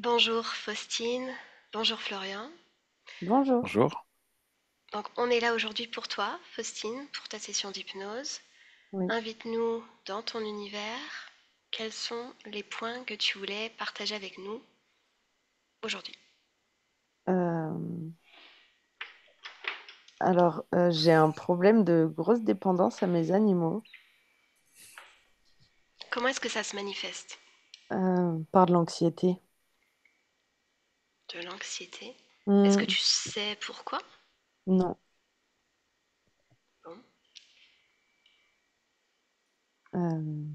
Bonjour Faustine, bonjour Florian. Bonjour. Bonjour. Donc on est là aujourd'hui pour toi, Faustine, pour ta session d'hypnose. Oui. Invite-nous dans ton univers. Quels sont les points que tu voulais partager avec nous aujourd'hui? Euh, j'ai un problème de grosse dépendance à mes animaux Comment est-ce que ça se manifeste? par de l'anxiété. De l'anxiété? Est-ce que Hmm, tu sais pourquoi? non. Bon. Euh,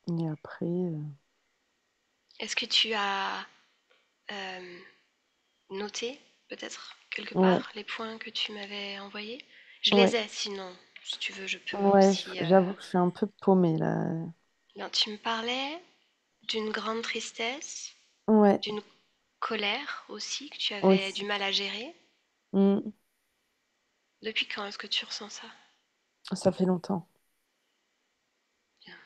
et après, Est-ce que tu as euh, noté peut-être quelque ouais, part les points que tu m'avais envoyés? Je les ouais, ai, sinon, si tu veux, je peux ouais, aussi. j'avoue que je suis un peu paumée là. Bien, tu me parlais d'une grande tristesse, Ouais, d'une colère aussi que tu avais aussi. du mal à gérer. Hmm, Depuis quand est-ce que tu ressens ça? ça fait longtemps. Bien.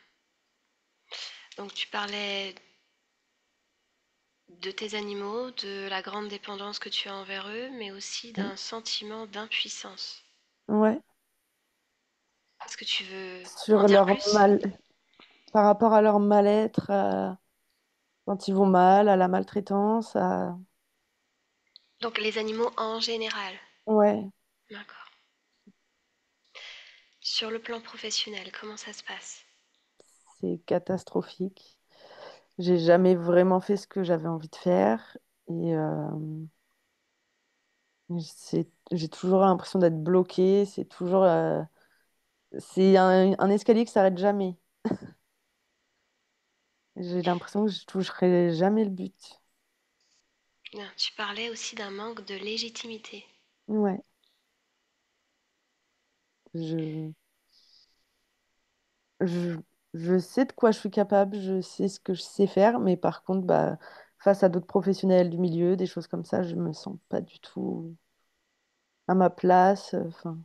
Donc tu parlais de tes animaux, de la grande dépendance que tu as envers eux, mais aussi Hmm, d'un sentiment d'impuissance. ouais, Est-ce que tu veux en sur dire leur plus? mal, par rapport à leur mal-être, quand ils vont mal, à la maltraitance, à... Donc les animaux en général. Ouais, D'accord. Sur le plan professionnel, comment ça se passe? c'est catastrophique. J'ai jamais vraiment fait ce que j'avais envie de faire et j'ai toujours l'impression d'être bloquée. C'est un escalier qui s'arrête jamais. J'ai l'impression que je toucherai jamais le but. Bien, tu parlais aussi d'un manque de légitimité. Ouais, je, je, je sais de quoi je suis capable, je sais ce que je sais faire, mais par contre, bah, face à d'autres professionnels du milieu, des choses comme ça, je me sens pas du tout à ma place. Enfin,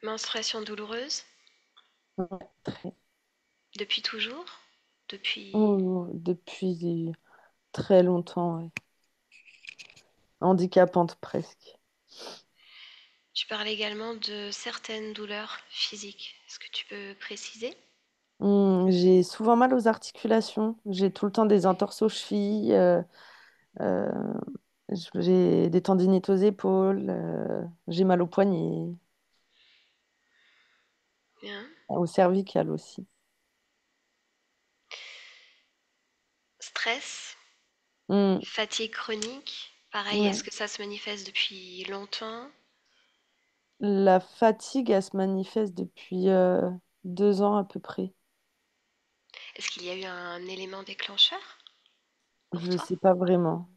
Menstruation douloureuse? ouais, très. Depuis toujours? Depuis... Oh, depuis très longtemps, ouais. Handicapante presque. Tu parles également de certaines douleurs physiques. Est-ce que tu peux préciser? J'ai souvent mal aux articulations. J'ai tout le temps des entorses aux chevilles. Euh, j'ai des tendinites aux épaules. J'ai mal aux poignets, Bien. aux cervicales aussi. Stress, Hmm, fatigue chronique. Pareil, est-ce ouais. que ça se manifeste depuis longtemps? La fatigue, elle se manifeste depuis 2 ans à peu près. Est-ce qu'il y a eu un élément déclencheur pour Je toi? sais pas vraiment.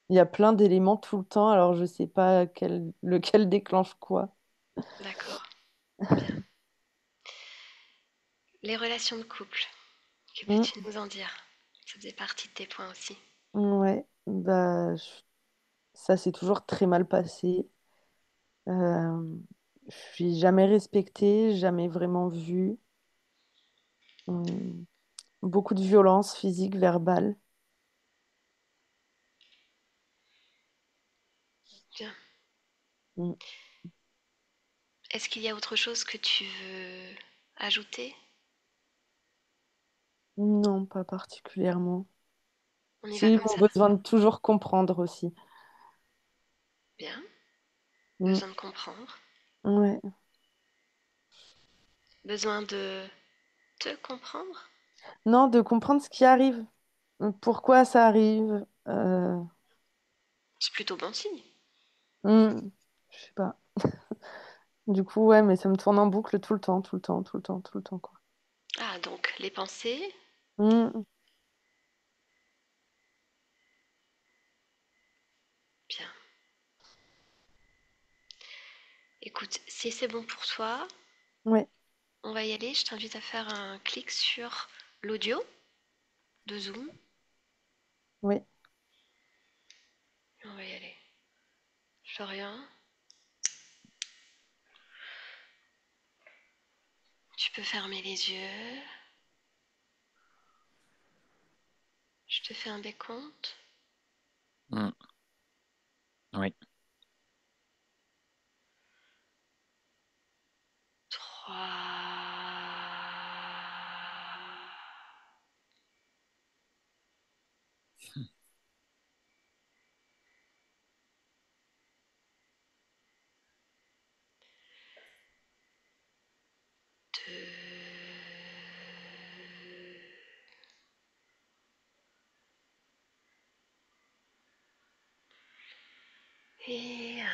Il y a plein d'éléments tout le temps, alors je sais pas lequel déclenche quoi. D'accord, bien. Les relations de couple, que Hmm, peux-tu nous en dire? Ça faisait partie de tes points aussi. ouais, bah, ça s'est toujours très mal passé. Euh, je suis jamais respectée, jamais vraiment vue. Hum, Beaucoup de violence physique, verbale. Bien. Hum, Est-ce qu'il y a autre chose que tu veux ajouter? Non, pas particulièrement. On y va Si, comme mon ça. besoin de toujours comprendre aussi. Bien. Hum, Besoin de comprendre. Ouais. Besoin de te comprendre. Non, de comprendre ce qui arrive. Pourquoi ça arrive. C'est plutôt bon signe. Je sais pas. Du coup, ouais, mais ça me tourne en boucle tout le temps, tout le temps, tout le temps, tout le temps, quoi. Ah, donc les pensées. Hum, Bien. Écoute, si c'est bon pour toi, Ouais, on va y aller. Je t'invite à faire un clic sur l'audio de Zoom. ouais. On va y aller. Florian, peux fermer les yeux. Je te fais un décompte. Hmm. Oui. 3, 2 et 1.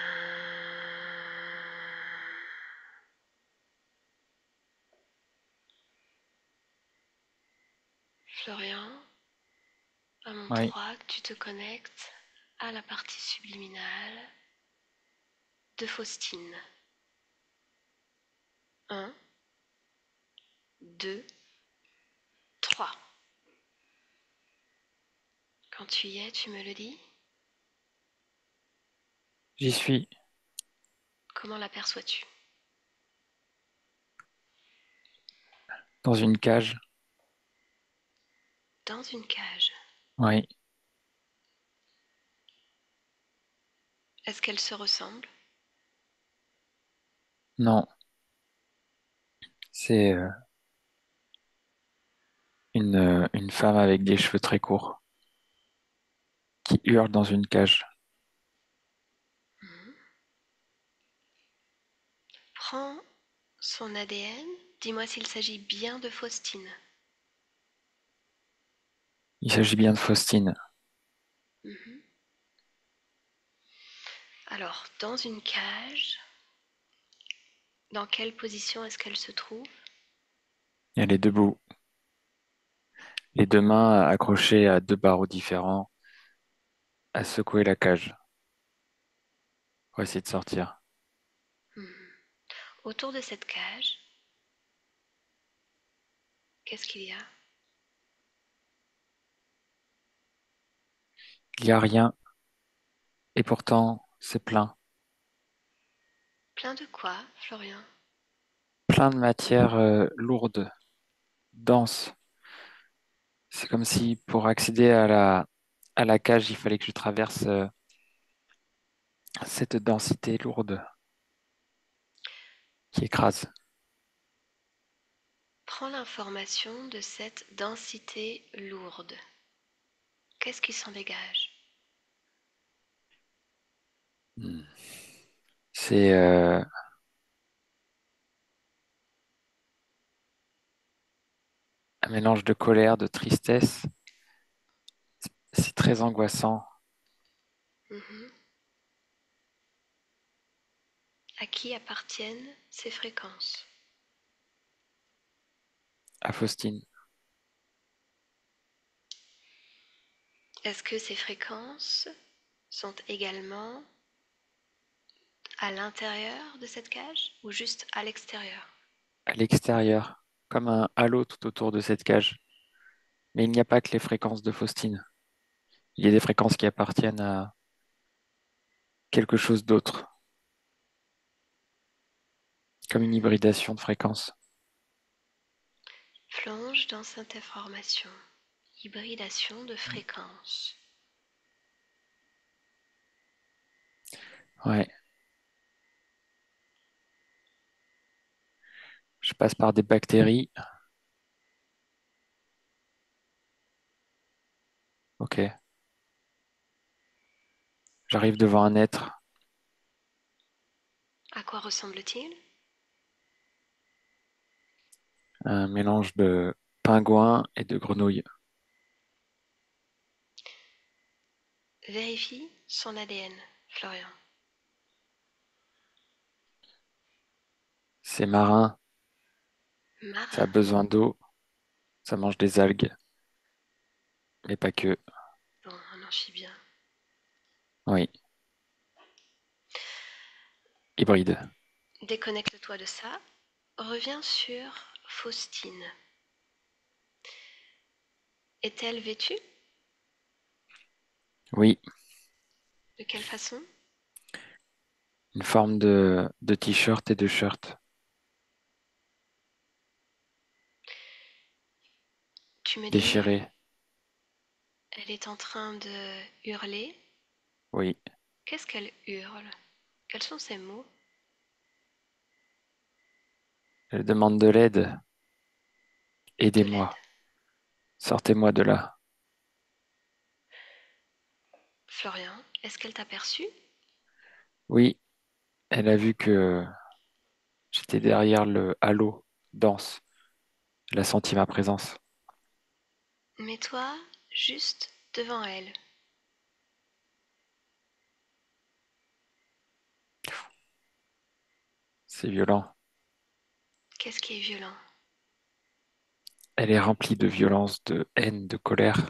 Florian, à mon Oui. 3, tu te connectes à la partie subliminale de Faustine. 1, 2, 3. Quand tu y es, tu me le dis. J'y suis Comment l'aperçois-tu? dans une cage. Dans une cage. Oui. Est-ce qu'elle se ressemble? Non. C'est une femme avec des cheveux très courts qui hurle dans une cage. Mhm. Prends son ADN. Dis-moi s'il s'agit bien de Faustine. Il s'agit bien de Faustine. Mhm. Alors, dans une cage, dans quelle position est-ce qu'elle se trouve? Elle est debout, les deux mains accrochées à deux barreaux différents, à secouer la cage pour essayer de sortir. Mhm. Autour de cette cage, qu'est-ce qu'il y a? Il n'y a rien et pourtant c'est plein. Plein de quoi, Florian? Plein de matière lourde, dense. C'est comme si pour accéder à la cage, il fallait que je traverse cette densité lourde qui écrase. Prends l'information de cette densité lourde. Qu'est-ce qui s'en dégage? Hmm. C'est un mélange de colère, de tristesse. C'est très angoissant. Mhm. À qui appartiennent ces fréquences? À Faustine. Est-ce que ces fréquences sont également à l'intérieur de cette cage ou juste à l'extérieur? À l'extérieur, comme un halo tout autour de cette cage. Mais il n'y a pas que les fréquences de Faustine. Il y a des fréquences qui appartiennent à quelque chose d'autre, comme une hybridation de fréquences. Plonge dans cette information. Hybridation de fréquences. Ouais. Je passe par des bactéries. Ok. J'arrive devant un être, À quoi ressemble-t-il? un mélange de pingouin et de grenouille. Vérifie son ADN, Florian. C'est marin, ça a Marin. besoin d'eau, ça mange des algues, mais pas que. Bon, un amphibien. Oui, hybride. Déconnecte-toi de ça. Reviens sur Faustine. Est-elle vêtue? Oui, De quelle façon? une forme de t-shirt et de shirt. Tu me dis, déchirée. elle est en train de hurler. Oui, Qu'est-ce qu'elle hurle? Quels sont ces mots? elle demande de l'aide. De l'aide. Aidez-moi. Sortez-moi de là. Florian, est-ce qu'elle t'a perçu? Oui, elle a vu que j'étais derrière le halo dense. Elle a senti ma présence. Mets-toi juste devant elle. C'est violent. Qu'est-ce qui est violent? Elle est remplie de violence, de haine, de colère.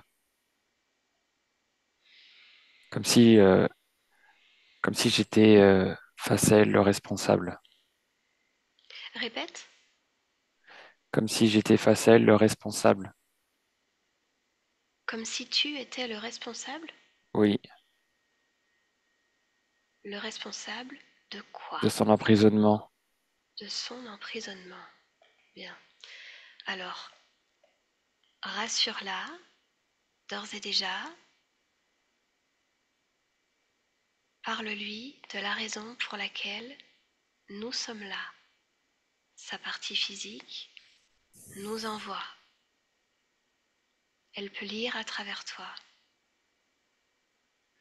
Comme si, euh, comme si j'étais face à elle le responsable. Répète. Comme si j'étais face à elle le responsable. Comme si tu étais le responsable? Oui, Le responsable de quoi? de son emprisonnement. De son emprisonnement. Bien. Alors, rassure-la, d'ores et déjà, parle-lui de la raison pour laquelle nous sommes là. Sa partie physique nous envoie. Elle peut lire à travers toi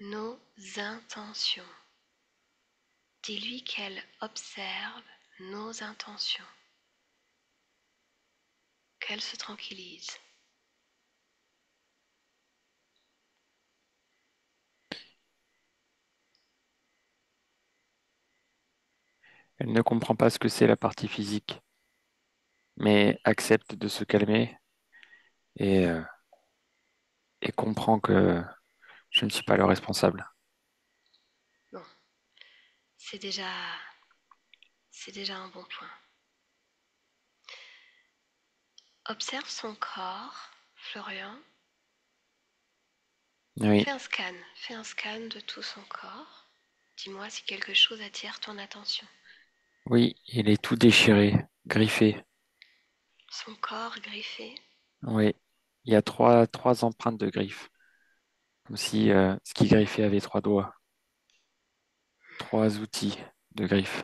nos intentions. Dis-lui qu'elle observe nos intentions, qu'elle se tranquillise. Elle ne comprend pas ce que c'est la partie physique, mais accepte de se calmer et, euh, et comprend que je ne suis pas le responsable. Bon, c'est déjà, c'est déjà un bon point. Observe son corps, Florian. Oui, Fais un scan de tout son corps. Dis-moi si quelque chose attire ton attention. oui, il est tout déchiré, griffé. Son corps griffé. Oui, il y a trois empreintes de griffes, comme si ce qui griffait avait trois doigts, trois outils de griffes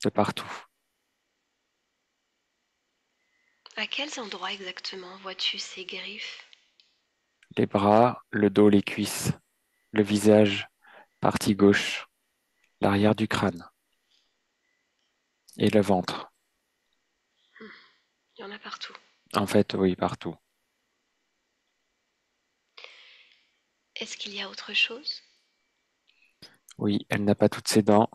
de partout. À quels endroits exactement vois-tu ces griffes? Les bras, le dos, les cuisses, le visage, partie gauche, l'arrière du crâne et le ventre. Il y en a partout. En fait, oui, partout. Est-ce qu'il y a autre chose? Oui, elle n'a pas toutes ses dents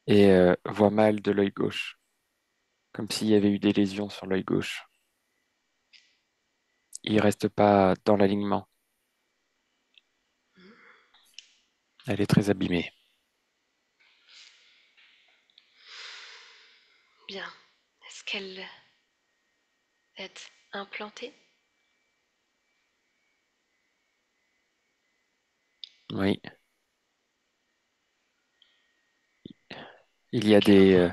et voit mal de l'œil gauche, comme s'il y avait eu des lésions sur l'œil gauche. Il reste pas dans l'alignement. Elle est très abîmée. Bien. Est-ce qu'elle est implantée? Oui, il y À a quel endroit?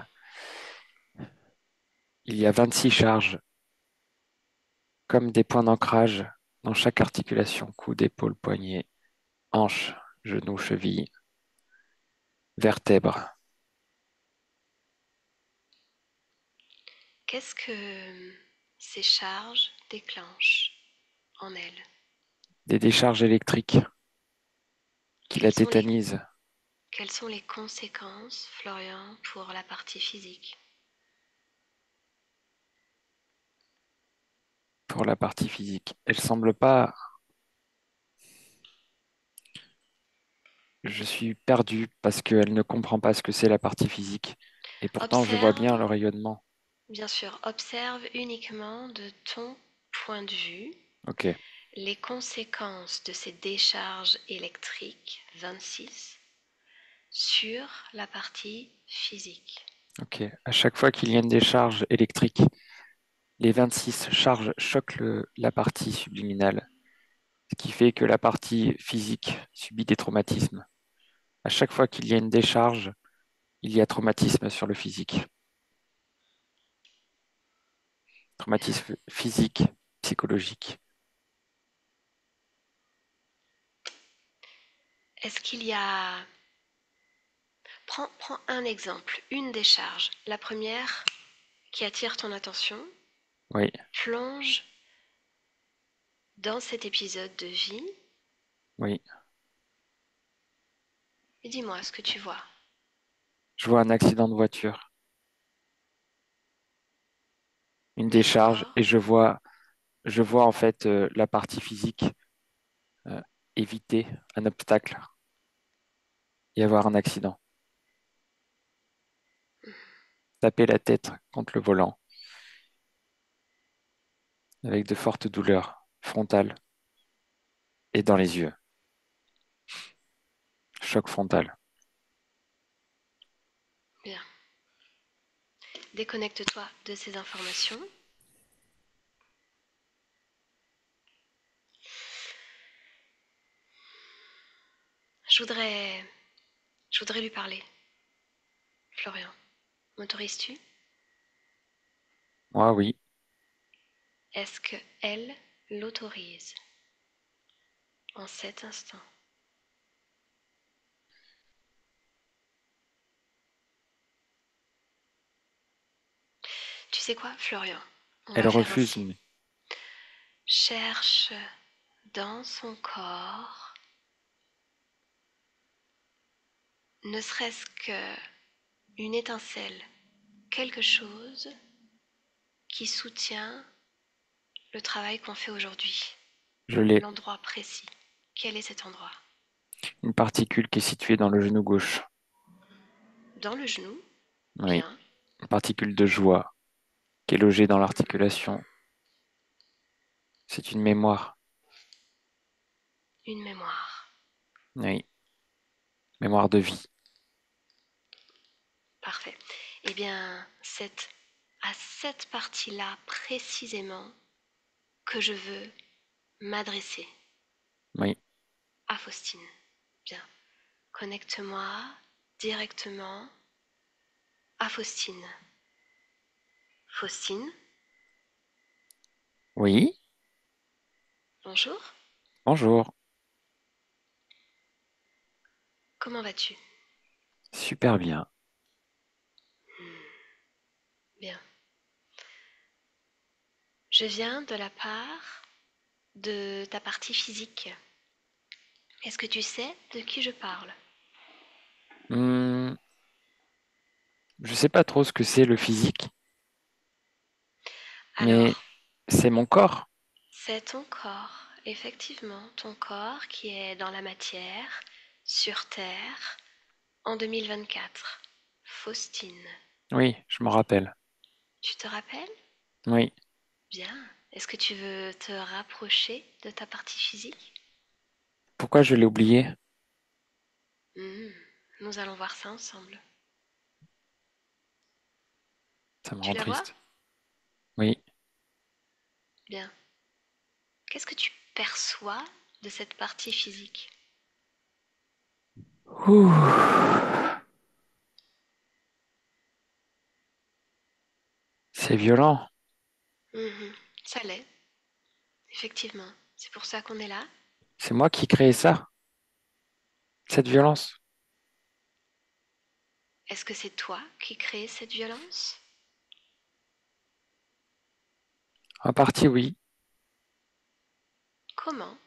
il y a 26 charges, comme des points d'ancrage dans chaque articulation, coude, épaule, poignet, hanche, genou, cheville, vertèbre. Qu'est-ce que ces charges déclenchent en elle? Des décharges électriques qui la Quelles sont les, tétanisent quelles sont les conséquences, Florian, pour la partie physique? pour la partie physique. Elle semble pas. Je suis perdu parce qu'elle ne comprend pas ce que c'est la partie physique. Et pourtant, je vois Observe, bien le rayonnement. bien sûr, observe uniquement de ton point de vue Ok, les conséquences de ces décharges électriques 26 sur la partie physique. ok. À chaque fois qu'il y a une décharge électrique, les 26 charges choquent la partie subliminale, ce qui fait que la partie physique subit des traumatismes. À chaque fois qu'il y a une décharge, il y a traumatisme sur le physique. Traumatisme physique, psychologique. Est-ce qu'il y a... Prends un exemple, une décharge. La première qui attire ton attention, Oui, plonge dans cet épisode de vie oui. et dis-moi ce que tu vois. Je vois un accident de voiture, une décharge, D'accord. et je vois en fait la partie physique euh, éviter un obstacle et avoir un accident. Taper la tête contre le volant avec de fortes douleurs frontales et dans les yeux. Choc frontal. Bien. Déconnecte-toi de ces informations. Je voudrais, je voudrais lui parler. Florian, m'autorises-tu? Moi, oui. Est-ce que elle l'autorise en cet instant? Tu sais quoi, Florian? On Elle va faire refuse, ainsi. mais Cherche dans son corps, ne serait-ce qu'une étincelle, quelque chose qui soutient le travail qu'on fait aujourd'hui. je l'ai. L'endroit précis. Quel est cet endroit? Une particule qui est située dans le genou gauche. Dans le genou. Oui. Bien. Une particule de joie qui est logée dans l'articulation. C'est une mémoire. Une mémoire. Oui. Mémoire de vie. Parfait. Eh bien, c'est à cette partie-là précisément que je veux m'adresser Oui. à Faustine. Bien. Connecte-moi directement à Faustine. Faustine, Oui. bonjour. Bonjour. Comment vas-tu? Super bien. Bien. Je viens de la part de ta partie physique. Est-ce que tu sais de qui je parle? Hmm, je sais pas trop ce que c'est le physique, mais Alors, c'est mon corps. c'est ton corps, effectivement, ton corps qui est dans la matière, sur Terre, en 2024. Faustine. Oui, je me rappelle. Tu te rappelles? Oui. Bien. Est-ce que tu veux te rapprocher de ta partie physique? Pourquoi je l'ai oublié? Hmm, nous allons voir ça ensemble. Ça me Tu rend la vois? triste. Oui. Bien. Qu'est-ce que tu perçois de cette partie physique? Ouh. C'est violent. Mhm, ça l'est, effectivement. C'est pour ça qu'on est là. C'est moi qui ai créé ça, cette violence. Est-ce que c'est toi qui crée cette violence? En partie, oui. Comment?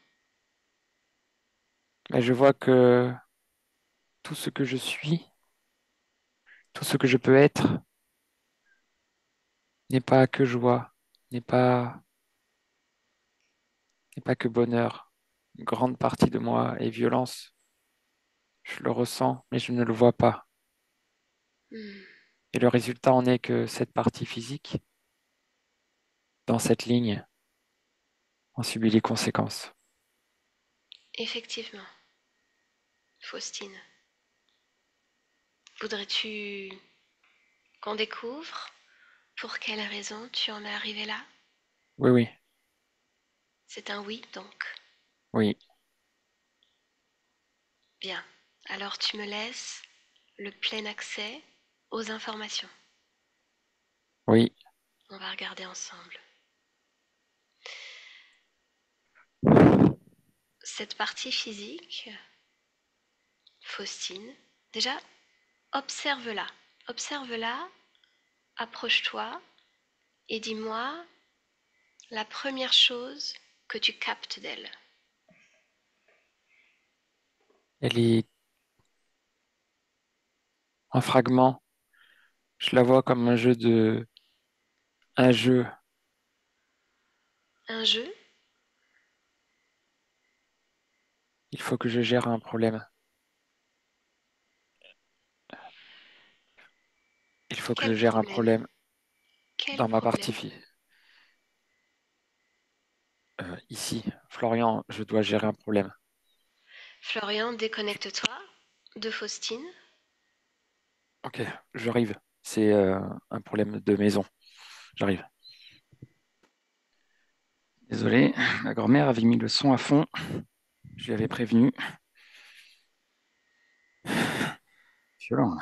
Mais je vois que tout ce que je suis, tout ce que je peux être, n'est pas que joie, n'est pas, n'est pas que bonheur. Une grande partie de moi est violence. Je le ressens, mais je ne le vois pas. Hmm, Et le résultat en est que cette partie physique, dans cette ligne, en subit les conséquences. effectivement, Faustine. Voudrais-tu qu'on découvre pour quelle raison tu en es arrivé là? Oui, oui, C'est un oui, donc. oui, Bien. Alors tu me laisses le plein accès aux informations. oui. On va regarder ensemble. cette partie physique, Faustine, déjà, observe-la. Observe-la, approche-toi et dis-moi la première chose que tu captes d'elle. Elle est en fragments. Je la vois comme un jeu. Un jeu? Il faut que je gère un problème. Il faut que je Quel gère un problème? problème Quel dans ma partie problème? ici. Florian, je dois gérer un problème. Florian, déconnecte-toi de Faustine. Ok, j'arrive. C'est un problème de maison. J'arrive. Désolé, ma grand-mère avait mis le son à fond. Je lui avais prévenu. Violent.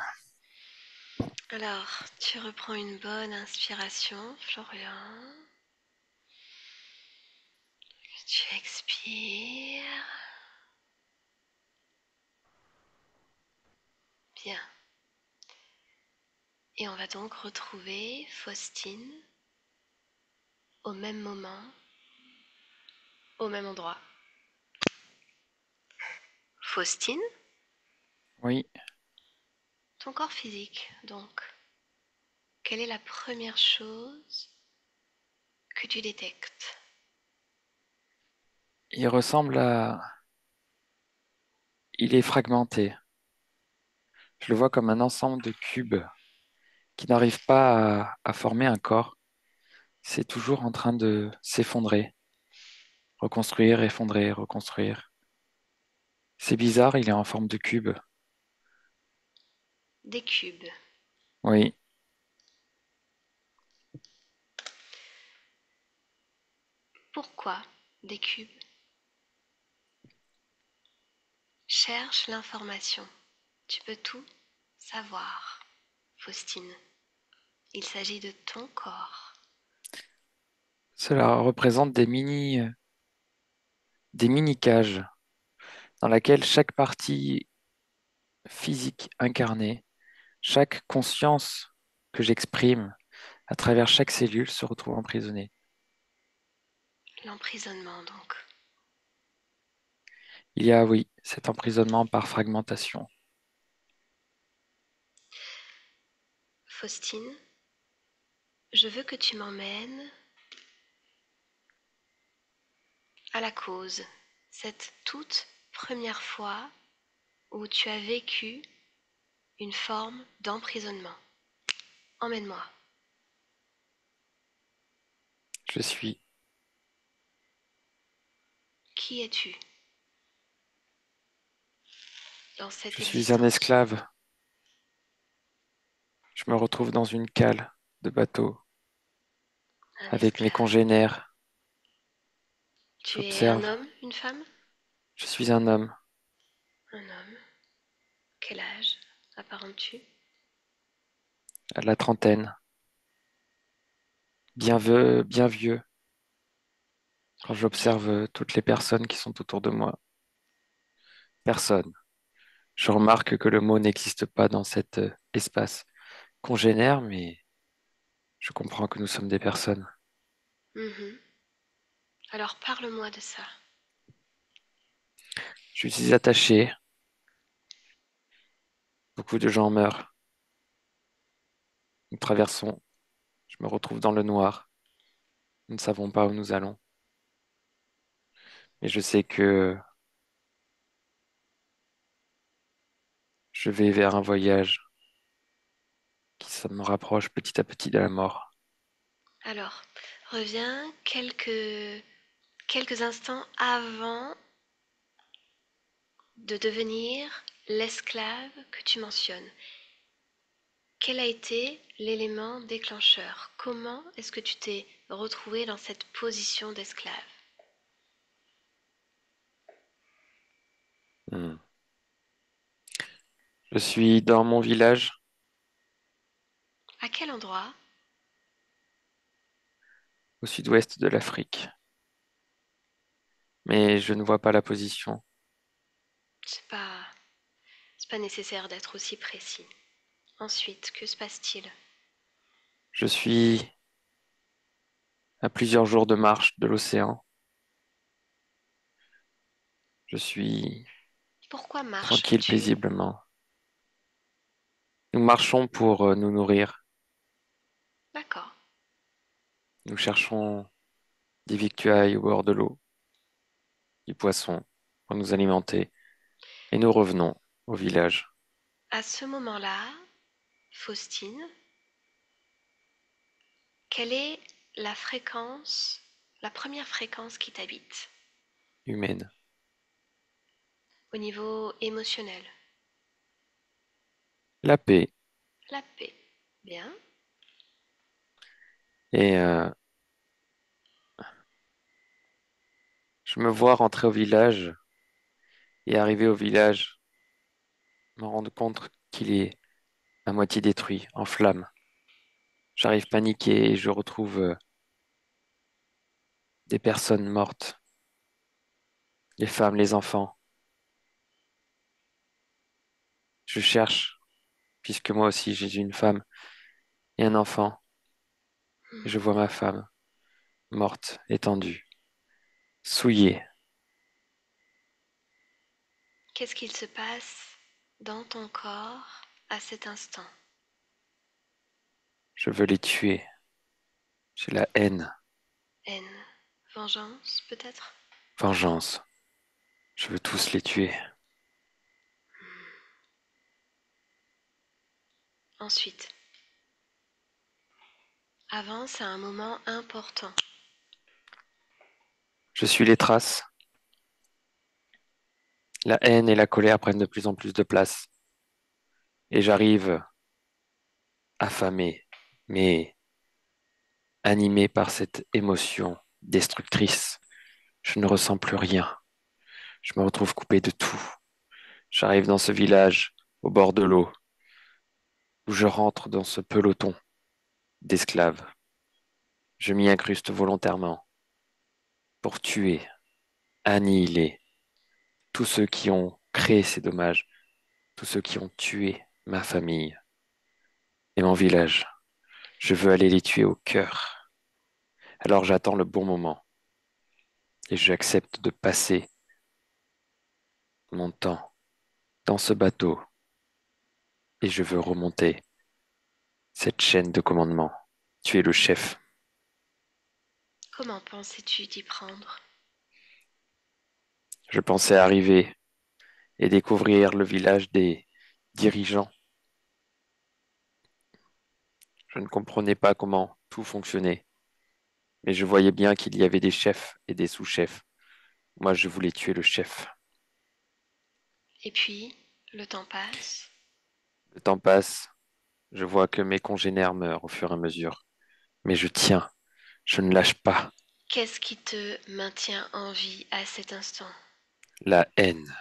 Alors, tu reprends une bonne inspiration, Florian. Tu expires. Bien. Et on va donc retrouver Faustine au même moment, au même endroit. Faustine, Oui, ton corps physique, donc. Quelle est la première chose que tu détectes? il ressemble à... Il est fragmenté. Je le vois comme un ensemble de cubes qui n'arrivent pas à former un corps. C'est toujours en train de s'effondrer, reconstruire, effondrer, reconstruire. C'est bizarre, il est en forme de cube. Des cubes. Oui, Pourquoi des cubes? Cherche l'information. Tu peux tout savoir, Faustine. Il s'agit de ton corps. cela représente des mini-cages dans laquelle chaque partie physique incarnée, chaque conscience que j'exprime à travers chaque cellule se retrouve emprisonnée. L'emprisonnement, donc. Il y a, oui, cet emprisonnement par fragmentation. Faustine, je veux que tu m'emmènes à la cause, cette toute première fois où tu as vécu une forme d'emprisonnement. Emmène-moi. Je suis, Qui es-tu dans cette je suis un existence? esclave. Je me retrouve dans une cale de bateau Un avec mes esclave. congénères. Tu es un J'observe. homme, une femme? Je suis un homme, Un homme. Quel âge apparentes-tu? à la trentaine, bien vieux, quand Bien. j'observe toutes les personnes qui sont autour de moi. Personne. Je remarque que le mot n'existe pas dans cet espace congénère, mais je comprends que nous sommes des personnes. Mhm. Alors parle-moi de ça. Je suis attaché. Beaucoup de gens meurent. Nous traversons. Je me retrouve dans le noir. Nous ne savons pas où nous allons. Mais je sais que je vais vers un voyage qui me rapproche petit à petit de la mort. Alors, reviens quelques instants avant de devenir l'esclave que tu mentionnes. Quel a été l'élément déclencheur? Comment est-ce que tu t'es retrouvé dans cette position d'esclave? Hmm. Je suis dans mon village, À quel endroit? au sud-ouest de l'Afrique. mais je ne vois pas la position. C'est pas, c'est pas nécessaire d'être aussi précis. Ensuite, que se passe-t-il? Je suis à plusieurs jours de marche de l'océan. Je suis Pourquoi tranquille, marches-tu? paisiblement. Nous marchons pour nous nourrir. D'accord. Nous cherchons des victuailles au bord de l'eau, du poisson pour nous alimenter, et nous revenons au village. À ce moment-là, Faustine, quelle est la fréquence, la première fréquence qui t'habite Humaine. au niveau émotionnel? La paix. La paix. Bien. Et je me vois rentrer au village et arriver au village, me rendre compte qu'il est à moitié détruit, en flammes. J'arrive paniqué et je retrouve des personnes mortes, les femmes, les enfants. Je cherche, puisque moi aussi j'ai une femme et un enfant, et je Hmm. vois ma femme morte, étendue, souillée. Qu'est-ce qu'il se passe dans ton corps à cet instant? Je veux les tuer. J'ai la haine, Haine, vengeance peut-être? vengeance. Je veux tous les tuer. Ensuite, avance à un moment important. Je suis les traces. La haine et la colère prennent de plus en plus de place. Et j'arrive affamé, mais animé par cette émotion destructrice. Je ne ressens plus rien. Je me retrouve coupé de tout. J'arrive dans ce village, au bord de l'eau, où je rentre dans ce peloton d'esclaves. Je m'y incruste volontairement pour tuer, annihiler tous ceux qui ont créé ces dommages, tous ceux qui ont tué ma famille et mon village. Je veux aller les tuer au cœur. Alors j'attends le bon moment et j'accepte de passer mon temps dans ce bateau et je veux remonter cette chaîne de commandement, tuer le chef. Comment pensais-tu t'y prendre? Je pensais arriver et découvrir le village des dirigeants. Je ne comprenais pas comment tout fonctionnait, mais je voyais bien qu'il y avait des chefs et des sous-chefs. Moi, je voulais tuer le chef. Et puis, le temps passe. Le temps passe, je vois que mes congénères meurent au fur et à mesure, mais je tiens, je ne lâche pas. Qu'est-ce qui te maintient en vie à cet instant? La haine,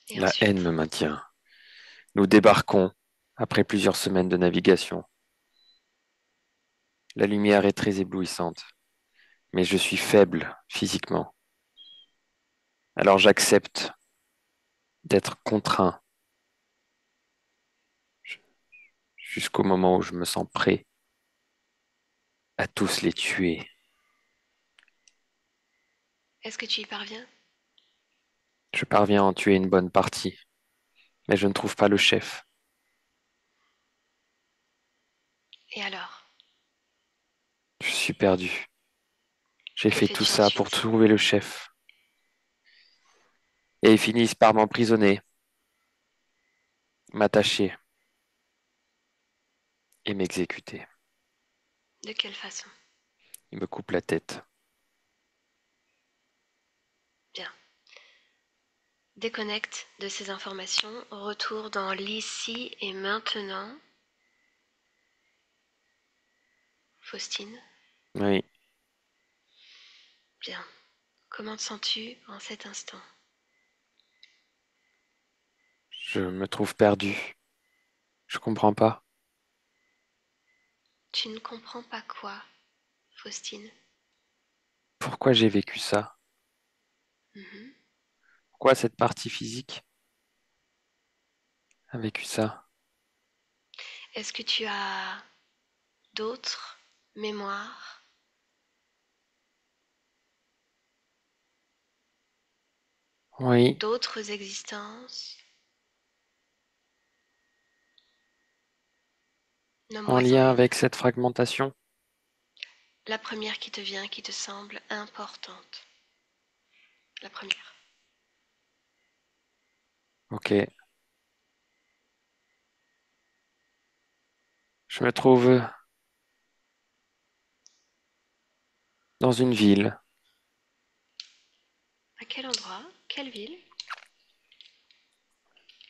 Et la haine ensuite, me maintient. Nous débarquons après plusieurs semaines de navigation. La lumière est très éblouissante, mais je suis faible physiquement. Alors j'accepte d'être contraint jusqu'au moment où je me sens prêt à tous les tuer. est-ce que tu y parviens? Je parviens à en tuer une bonne partie, mais je ne trouve pas le chef. Et alors, Je suis perdu. J'ai que fait tout fais-tu ça pour ensuite? trouver le chef. Et ils finissent par m'emprisonner, m'attacher et m'exécuter. De quelle façon? Ils me coupent la tête. Bien. Déconnecte de ces informations, retour dans l'ici et maintenant. Faustine, Oui, bien. Comment te sens-tu en cet instant? je me trouve perdu. Je comprends pas. Tu ne comprends pas quoi, Faustine? Pourquoi j'ai vécu ça? Mhm. Pourquoi cette partie physique a vécu ça? Est-ce que tu as d'autres mémoires, Oui, d'autres existences? en Nomme-moi-en lien une. avec cette fragmentation. La première qui te vient, qui te semble importante. La première. Ok. Je me trouve dans une ville. À quel endroit? Quelle ville?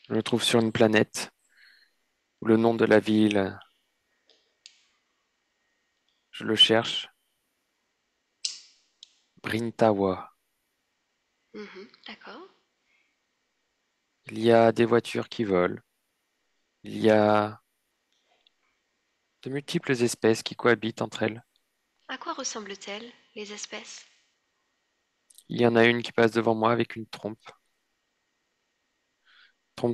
Je me trouve sur une planète où le nom de la ville, je le cherche. Brintawa. Mhm, d'accord. Il y a des voitures qui volent. Il y a de multiples espèces qui cohabitent entre elles. À quoi ressemblent-elles, les espèces? Il y en a une qui passe devant moi avec une trompe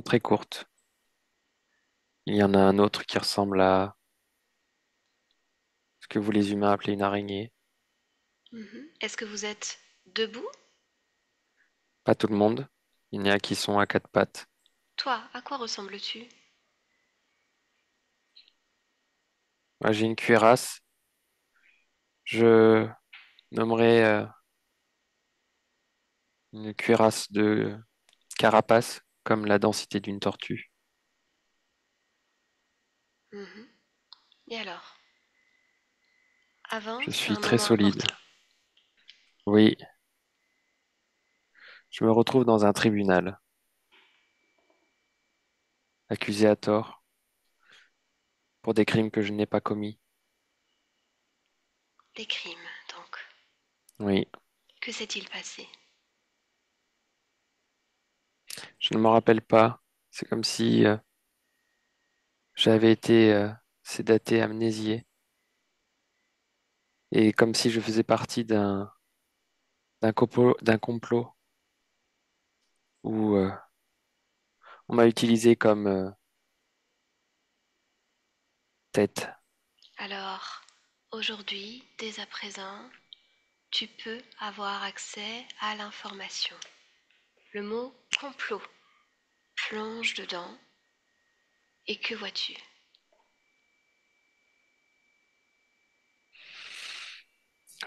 très courte. Il y en a un autre qui ressemble à ce que vous les humains appelez une araignée. Mhm. Est-ce que vous êtes debout? Pas tout le monde. Il y en a qui sont à quatre pattes. Toi, à quoi ressembles-tu? Moi, j'ai une cuirasse. Je nommerais une cuirasse de carapace, comme la densité d'une tortue. Mhm. Et alors? Je Avance à suis un très moment solide. important. Oui, je me retrouve dans un tribunal, accusé à tort pour des crimes que je n'ai pas commis. Des crimes, donc. Oui, Que s'est-il passé? je ne me rappelle pas. C'est comme si j'avais été sédaté, amnésié, et comme si je faisais partie d'un complot où on m'a utilisé comme tête. Alors, aujourd'hui, dès à présent, tu peux avoir accès à l'information. Le mot complot. Plonge dedans et que vois-tu?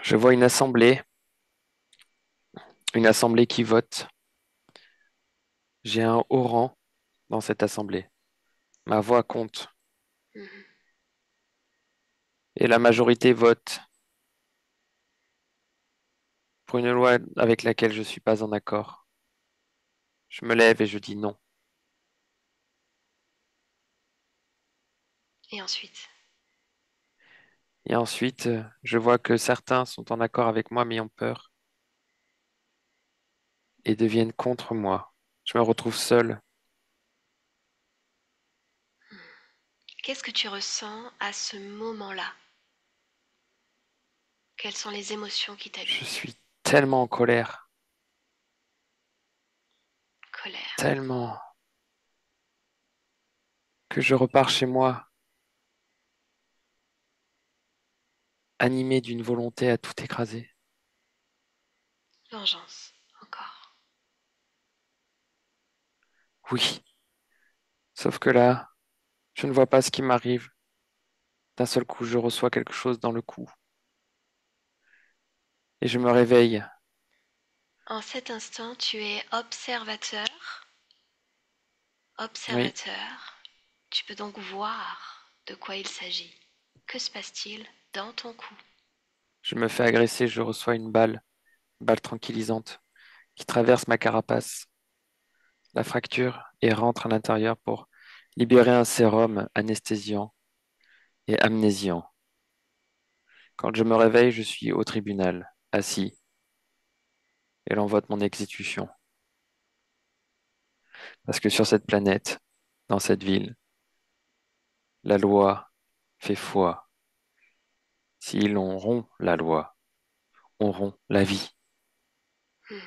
Je vois une assemblée qui vote. J'ai un haut rang dans cette assemblée. Ma voix compte. Mhm. Et la majorité vote pour une loi avec laquelle je ne suis pas en accord. Je me lève et je dis non. Et ensuite? Et ensuite, je vois que certains sont en accord avec moi mais ont peur et deviennent contre moi. Je me retrouve seul. Qu'est-ce que tu ressens à ce moment-là? Quelles sont les émotions qui Je t'habitent? suis tellement en colère, Colère. tellement que je repars chez moi, animé d'une volonté à tout écraser. Vengeance. Encore. Oui, sauf que là, je ne vois pas ce qui m'arrive. D'un seul coup, je reçois quelque chose dans le cou et je me réveille. En cet instant, tu es observateur. Oui, Observateur. Tu peux donc voir de quoi il s'agit. Que se passe-t-il dans ton cou? je me fais agresser, je reçois une balle tranquillisante qui traverse ma carapace, la fracture et rentre à l'intérieur pour libérer un sérum anesthésiant et amnésiant. Quand je me réveille, je suis au tribunal, assis, et l'on vote mon exécution. Parce que sur cette planète, dans cette ville, la loi fait foi. Si l'on rompt la loi, auront la vie. Hmm.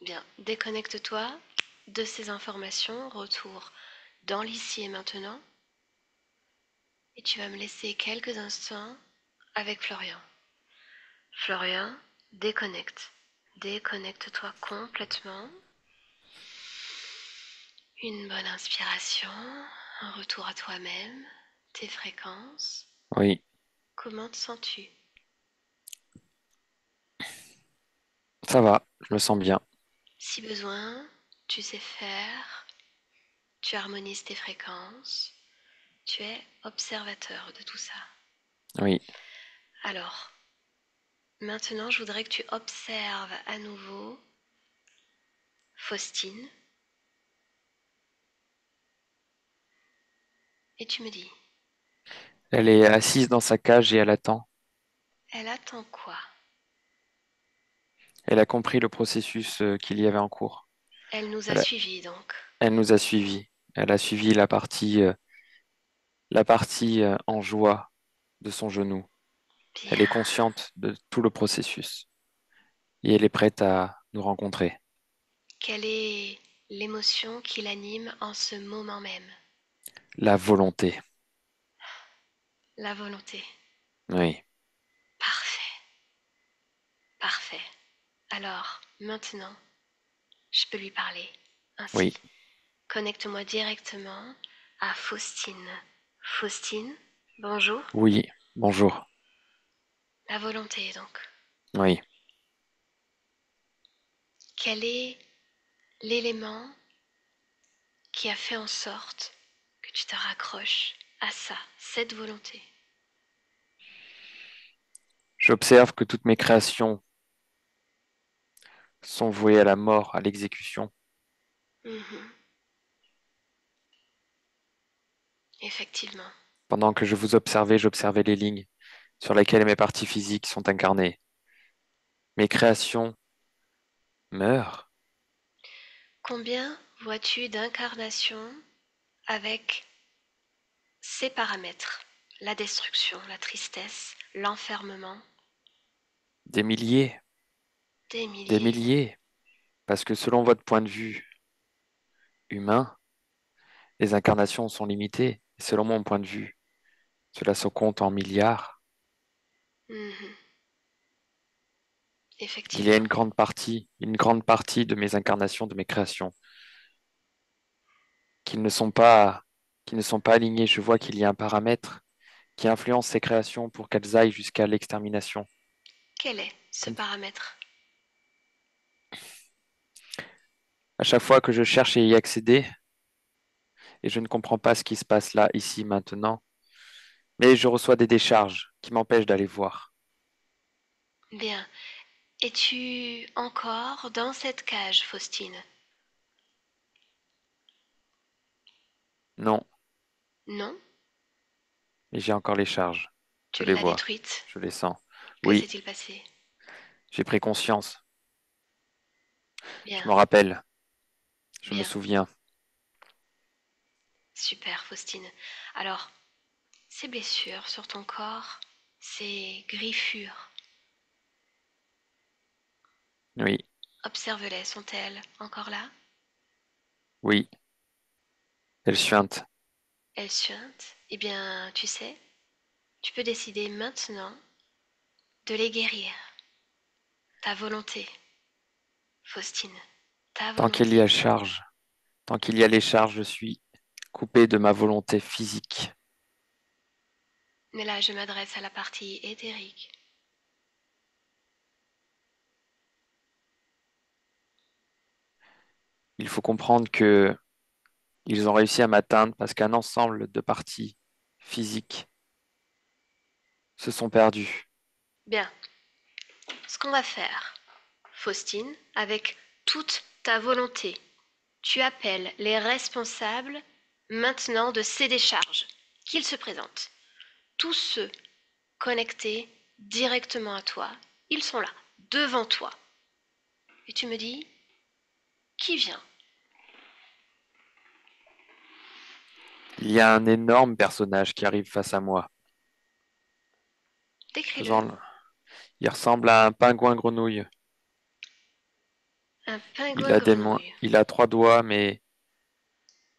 Bien, déconnecte-toi de ces informations, retour dans l'ici et maintenant, et tu vas me laisser quelques instants avec Florian. Florian, déconnecte. Déconnecte-toi complètement. Une bonne inspiration, un retour à toi-même, tes fréquences. Oui, Comment te sens-tu? ça va, je me sens bien. Si besoin, tu sais faire, tu harmonises tes fréquences, tu es observateur de tout ça. Oui, Alors, maintenant, je voudrais que tu observes à nouveau Faustine et tu me dis, elle est assise dans sa cage et elle attend. elle attend quoi? Elle a compris le processus qu'il y avait en cours. Elle nous a Elle, a- suivis donc. elle nous a suivis. Elle a suivi la partie en joie de son genou. Elle est Bien. consciente de tout le processus et elle est prête à nous rencontrer. Quelle est l'émotion qui l'anime en ce moment même? La volonté. La volonté. Oui, Parfait, parfait. Alors, maintenant, je peux lui parler. Ainsi, oui, connecte-moi directement à Faustine. Faustine, bonjour. oui. Bonjour. La volonté, donc. Oui. Quel est l'élément qui a fait en sorte que tu te raccroches à ça, cette volonté? J'observe que toutes mes créations sont vouées à la mort, à l'exécution. Mhm. Effectivement. Pendant que je vous observais, j'observais les lignes sur lesquelles mes parties physiques sont incarnées. Mes créations meurent. Combien vois-tu d'incarnations avec ces paramètres? La destruction, la tristesse, l'enfermement, Des milliers, des des milliers. milliers. Parce que selon votre point de vue humain, les incarnations sont limitées. Et selon mon point de vue, cela se compte en milliards. Mhm. Il y a Effectivement. une grande partie de mes incarnations, de mes créations, qui ne sont pas, qui ne sont pas alignées. Je vois qu'il y a un paramètre qui influence ces créations pour qu'elles aillent jusqu'à l'extermination. Quel est ce Comme paramètre? à chaque fois que je cherche à y accéder, et je ne comprends pas ce qui se passe là, ici, maintenant, mais je reçois des décharges qui m'empêchent d'aller voir. Bien. Es-tu encore dans cette cage, Faustine? Non, Non? mais j'ai encore les charges. Je Tu les l'as vois, détruite? je les sens. Que Oui, s'est-il passé? j'ai pris conscience. Je Bien, me rappelle, je me bien. souviens. Super, Faustine. Alors, ces blessures sur ton corps, ces griffures, Oui, observe-les, sont-elles encore là? oui, elles suintent. Elles suintent? Eh bien, tu sais, tu peux décider maintenant de les guérir. Ta volonté, Faustine, ta Tant qu'il y volonté. a charge, tant qu'il y a les charges, je suis coupé de ma volonté physique. Mais là, je m'adresse à la partie éthérique. Il faut comprendre que ils ont réussi à m'atteindre parce qu'un ensemble de parties physiques se sont perdues. Bien, ce qu'on va faire, Faustine, avec toute ta volonté, tu appelles les responsables maintenant de ces décharges, qu'ils se présentent. Tous ceux connectés directement à toi, ils sont là, devant toi. Et tu me dis, qui vient? Il y a un énorme personnage qui arrive face à moi, Décris-le. faisant Il ressemble à un pingouin grenouille. Un pingouin grenouille. Il a 3 doigts, mais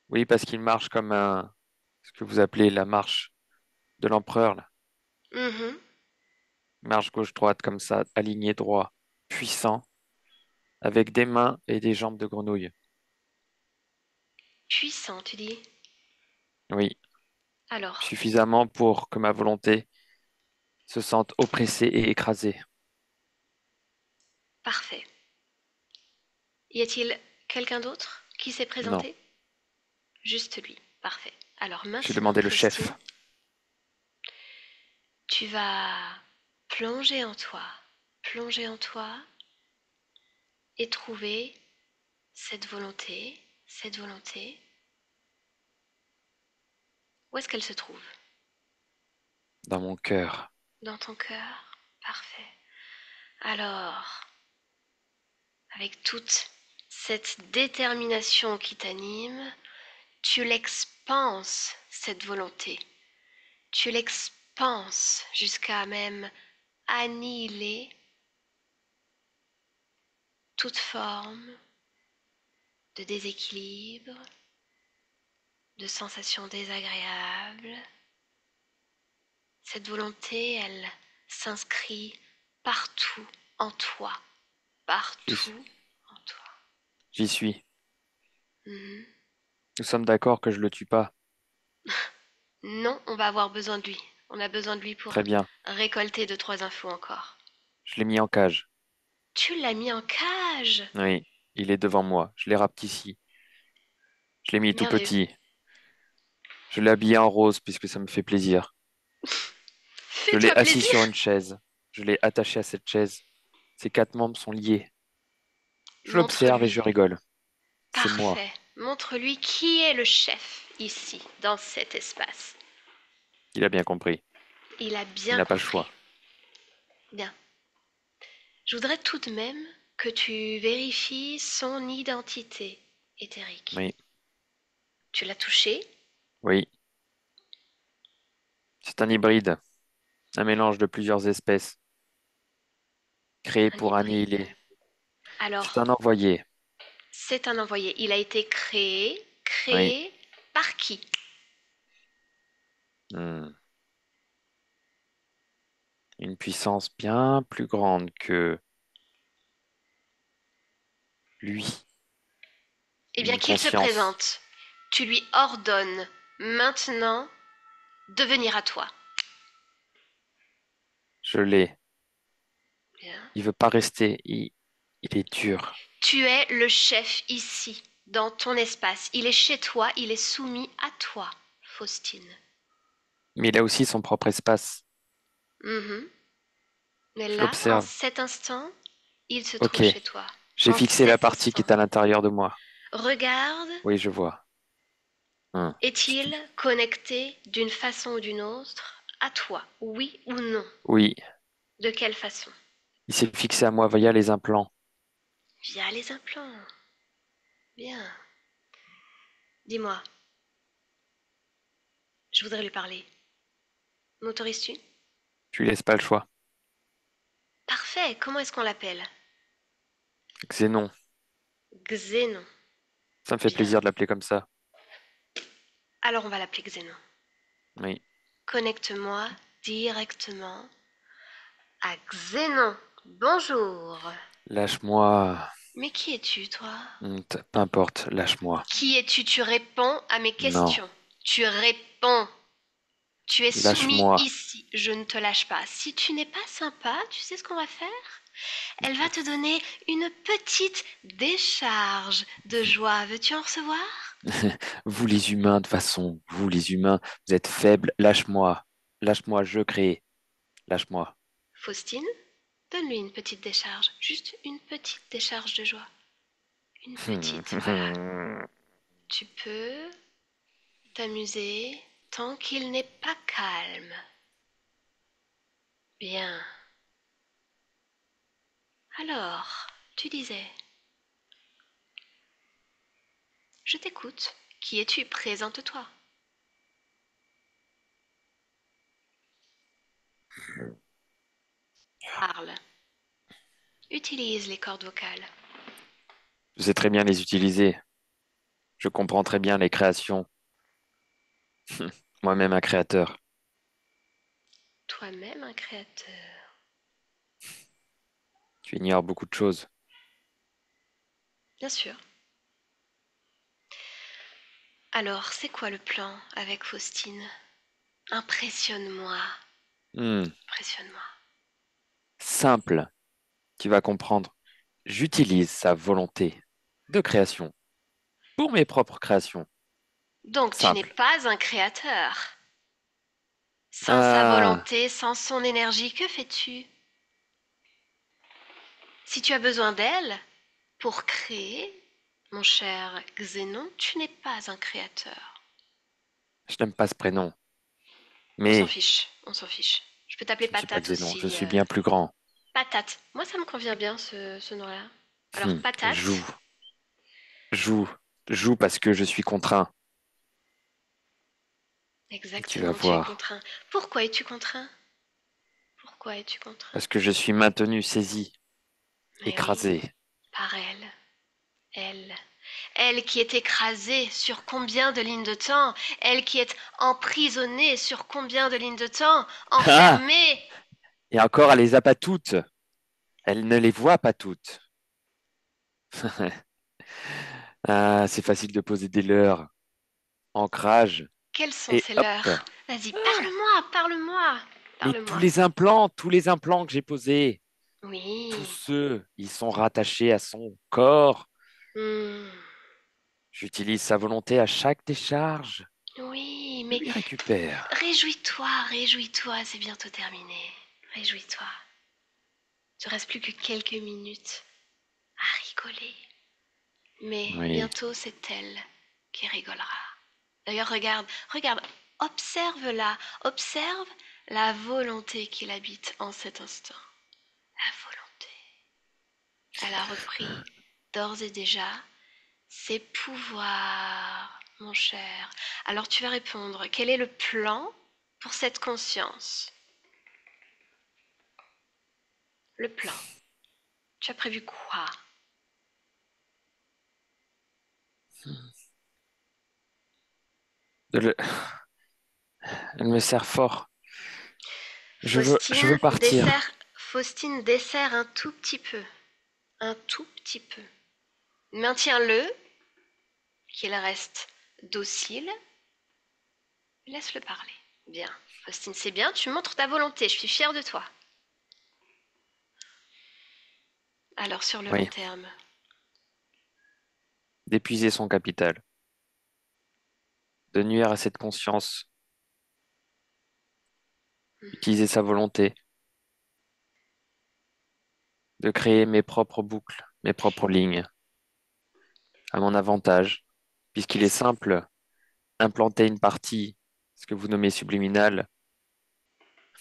oui, parce qu'il marche comme ce que vous appelez la marche de l'empereur, là. Mhm. Marche gauche-droite, comme ça, aligné droit, puissant, avec des mains et des jambes de grenouille. Puissant, tu dis. Oui, Alors, suffisamment pour que ma volonté se sente oppressée et écrasée. parfait. Y a-t-il quelqu'un d'autre qui s'est Non, présenté? Juste lui. Parfait. Alors j'ai maintenant, demandé le chef. Faustine, tu vas plonger en toi et trouver cette volonté, cette volonté. Où est-ce qu'elle se trouve? Dans mon cœur. Dans ton cœur? Parfait. Alors, avec toute cette détermination qui t'anime, tu l'expanses, cette volonté. Tu l'expanses jusqu'à même annihiler toute forme de déséquilibre, de sensations désagréables. Cette volonté, elle s'inscrit partout en toi, J'y partout en toi. j'y suis. Mhm. Nous sommes d'accord que je le tue pas. Non, on va avoir besoin de lui. On a besoin de lui pour Très bien. récolter deux, trois infos encore. Je l'ai mis en cage. Tu l'as mis en cage. Oui, il est devant moi. Je l'ai rapetissi. Je l'ai mis tout Merveilleux. petit. Je l'ai habillé en rose puisque ça me fait plaisir. Je l'ai Fais-toi assis plaisir. sur une chaise. Je l'ai attaché à cette chaise. Ses 4 membres sont liés. Je l'observe et Montre-lui. je rigole. C'est moi. Parfait. Montre-lui qui est le chef ici, dans cet espace. Il a bien compris. Il a Il bien n'a pas le compris. choix. Bien. Je voudrais tout de même que tu vérifies son identité éthérique. Oui, Tu l'as touché? oui. C'est un hybride. Un mélange de plusieurs espèces. Créé Un pour hybride. annihiler. C'est Alors, un envoyé. c'est un envoyé. Il a été créé. Oui. Créé par qui? Hmm. Une puissance bien plus grande que lui. Eh bien, Une qu'il se conscience. présente. Tu lui ordonnes maintenant de venir à toi. Je l'ai. Bien. Il veut pas rester. Il est dur. Tu es le chef ici, dans ton espace. Il est chez toi, il est soumis à toi, Faustine. Mais il a aussi son propre espace. Mhm. Mais Je là, en l'observe. cet instant, il se trouve Ok. chez toi. J'ai En fixé la cet partie qui instant. est à l'intérieur de moi. Regarde, Oui, je vois. Hmm. est-il connecté d'une façon ou d'une autre à toi? Oui ou non? Oui, De quelle façon? il s'est fixé à moi via les implants. Via les implants. Bien. Dis-moi, je voudrais lui parler. M'autorises-tu? Je lui laisse pas le choix. Parfait. Comment est-ce qu'on l'appelle? Xénon. Xénon. Ça me fait Bien. plaisir de l'appeler comme ça. Alors on va l'appeler Xénon. Oui. Connecte-moi directement à Xénon. Bonjour. Lâche-moi. Mais qui es-tu, toi? Peu importe, lâche-moi. Qui es-tu? Tu réponds à mes Non, questions. Tu réponds. Tu es soumis lâche-moi. ici. Je ne te lâche pas. Si tu n'es pas sympa, tu sais ce qu'on va faire? Elle va te donner une petite décharge de joie. Veux-tu en recevoir? Vous les humains, de toute façon, vous les humains, vous êtes faibles. Lâche-moi. Lâche-moi, je crée. Lâche-moi. Faustine, donne-lui une petite décharge. Juste une petite décharge de joie. Une petite, voilà. Tu peux t'amuser tant qu'il n'est pas calme. Bien. Alors, tu disais, je t'écoute. Qui es-tu? Présente-toi. Parle. Utilise les cordes vocales. Je sais très bien les utiliser. Je comprends très bien les créations. Moi-même un créateur. Toi-même un créateur. Tu ignores beaucoup de choses. Bien sûr. Alors, c'est quoi le plan avec Faustine? Impressionne-moi. Hmm, Impressionne-moi. simple, tu vas comprendre. J'utilise sa volonté de création pour mes propres créations. Donc, tu n'es Simple. pas un créateur. Sans sa Ah, volonté, sans son énergie, que fais-tu? Si tu as besoin d'elle pour créer, mon cher Xénon, tu n'es pas un créateur. je n'aime pas ce prénom. On s'en Mais fiche, on s'en fiche. Je peux t'appeler je ne suis pas Patate Xénon, je aussi. suis bien plus grand. Patate. Moi, ça me convient bien, ce nom-là. Alors, Joue, Patate. joue, joue parce que je suis contraint. Et tu vas Exactement, tu es voir. contraint. Pourquoi es-tu contraint? Pourquoi es-tu contraint? Parce que je suis maintenu, saisi, Mais oui, écrasé. par elle. Elle. Elle qui est écrasée sur combien de lignes de temps? Elle qui est emprisonnée sur combien de lignes de temps? Ah! Enfermée? Et encore, elle les a pas toutes. Elle ne les voit pas toutes. Ah, c'est facile de poser des leurres. Ancrage. Quels sont Et ces hop. leurs? Vas-y, parle-moi, parle-moi, Mais parle-moi. tous les implants que j'ai posés, tous Oui. ceux, ils sont rattachés à son corps. Hmm. J'utilise sa volonté à chaque décharge. Oui, Je mais lui récupère. réjouis-toi, réjouis-toi, c'est bientôt terminé. Réjouis-toi. Il ne reste plus que quelques minutes à rigoler. Mais Oui. bientôt, c'est elle qui rigolera. D'ailleurs, regarde, regarde, observe-la, observe la volonté qui l'habite en cet instant. La volonté. Elle a repris d'ores et déjà ses pouvoirs, mon cher. Alors tu vas répondre, quel est le plan pour cette conscience? Le plan. Tu as prévu quoi? De le- Elle me sert fort. Je veux Faustine partir. dessert, Faustine dessert un tout petit peu. Un tout petit peu. Maintiens-le, qu'il reste docile. Laisse-le parler. Bien. Faustine, c'est bien, tu montres ta volonté, je suis fière de toi. Alors sur le long Oui. terme, D'épuiser son capital. De nuire à cette conscience. Utiliser sa volonté. De créer mes propres boucles, mes propres lignes. À mon avantage. Puisqu'il est qu'est-ce simple, implanter une partie, ce que vous nommez subliminale,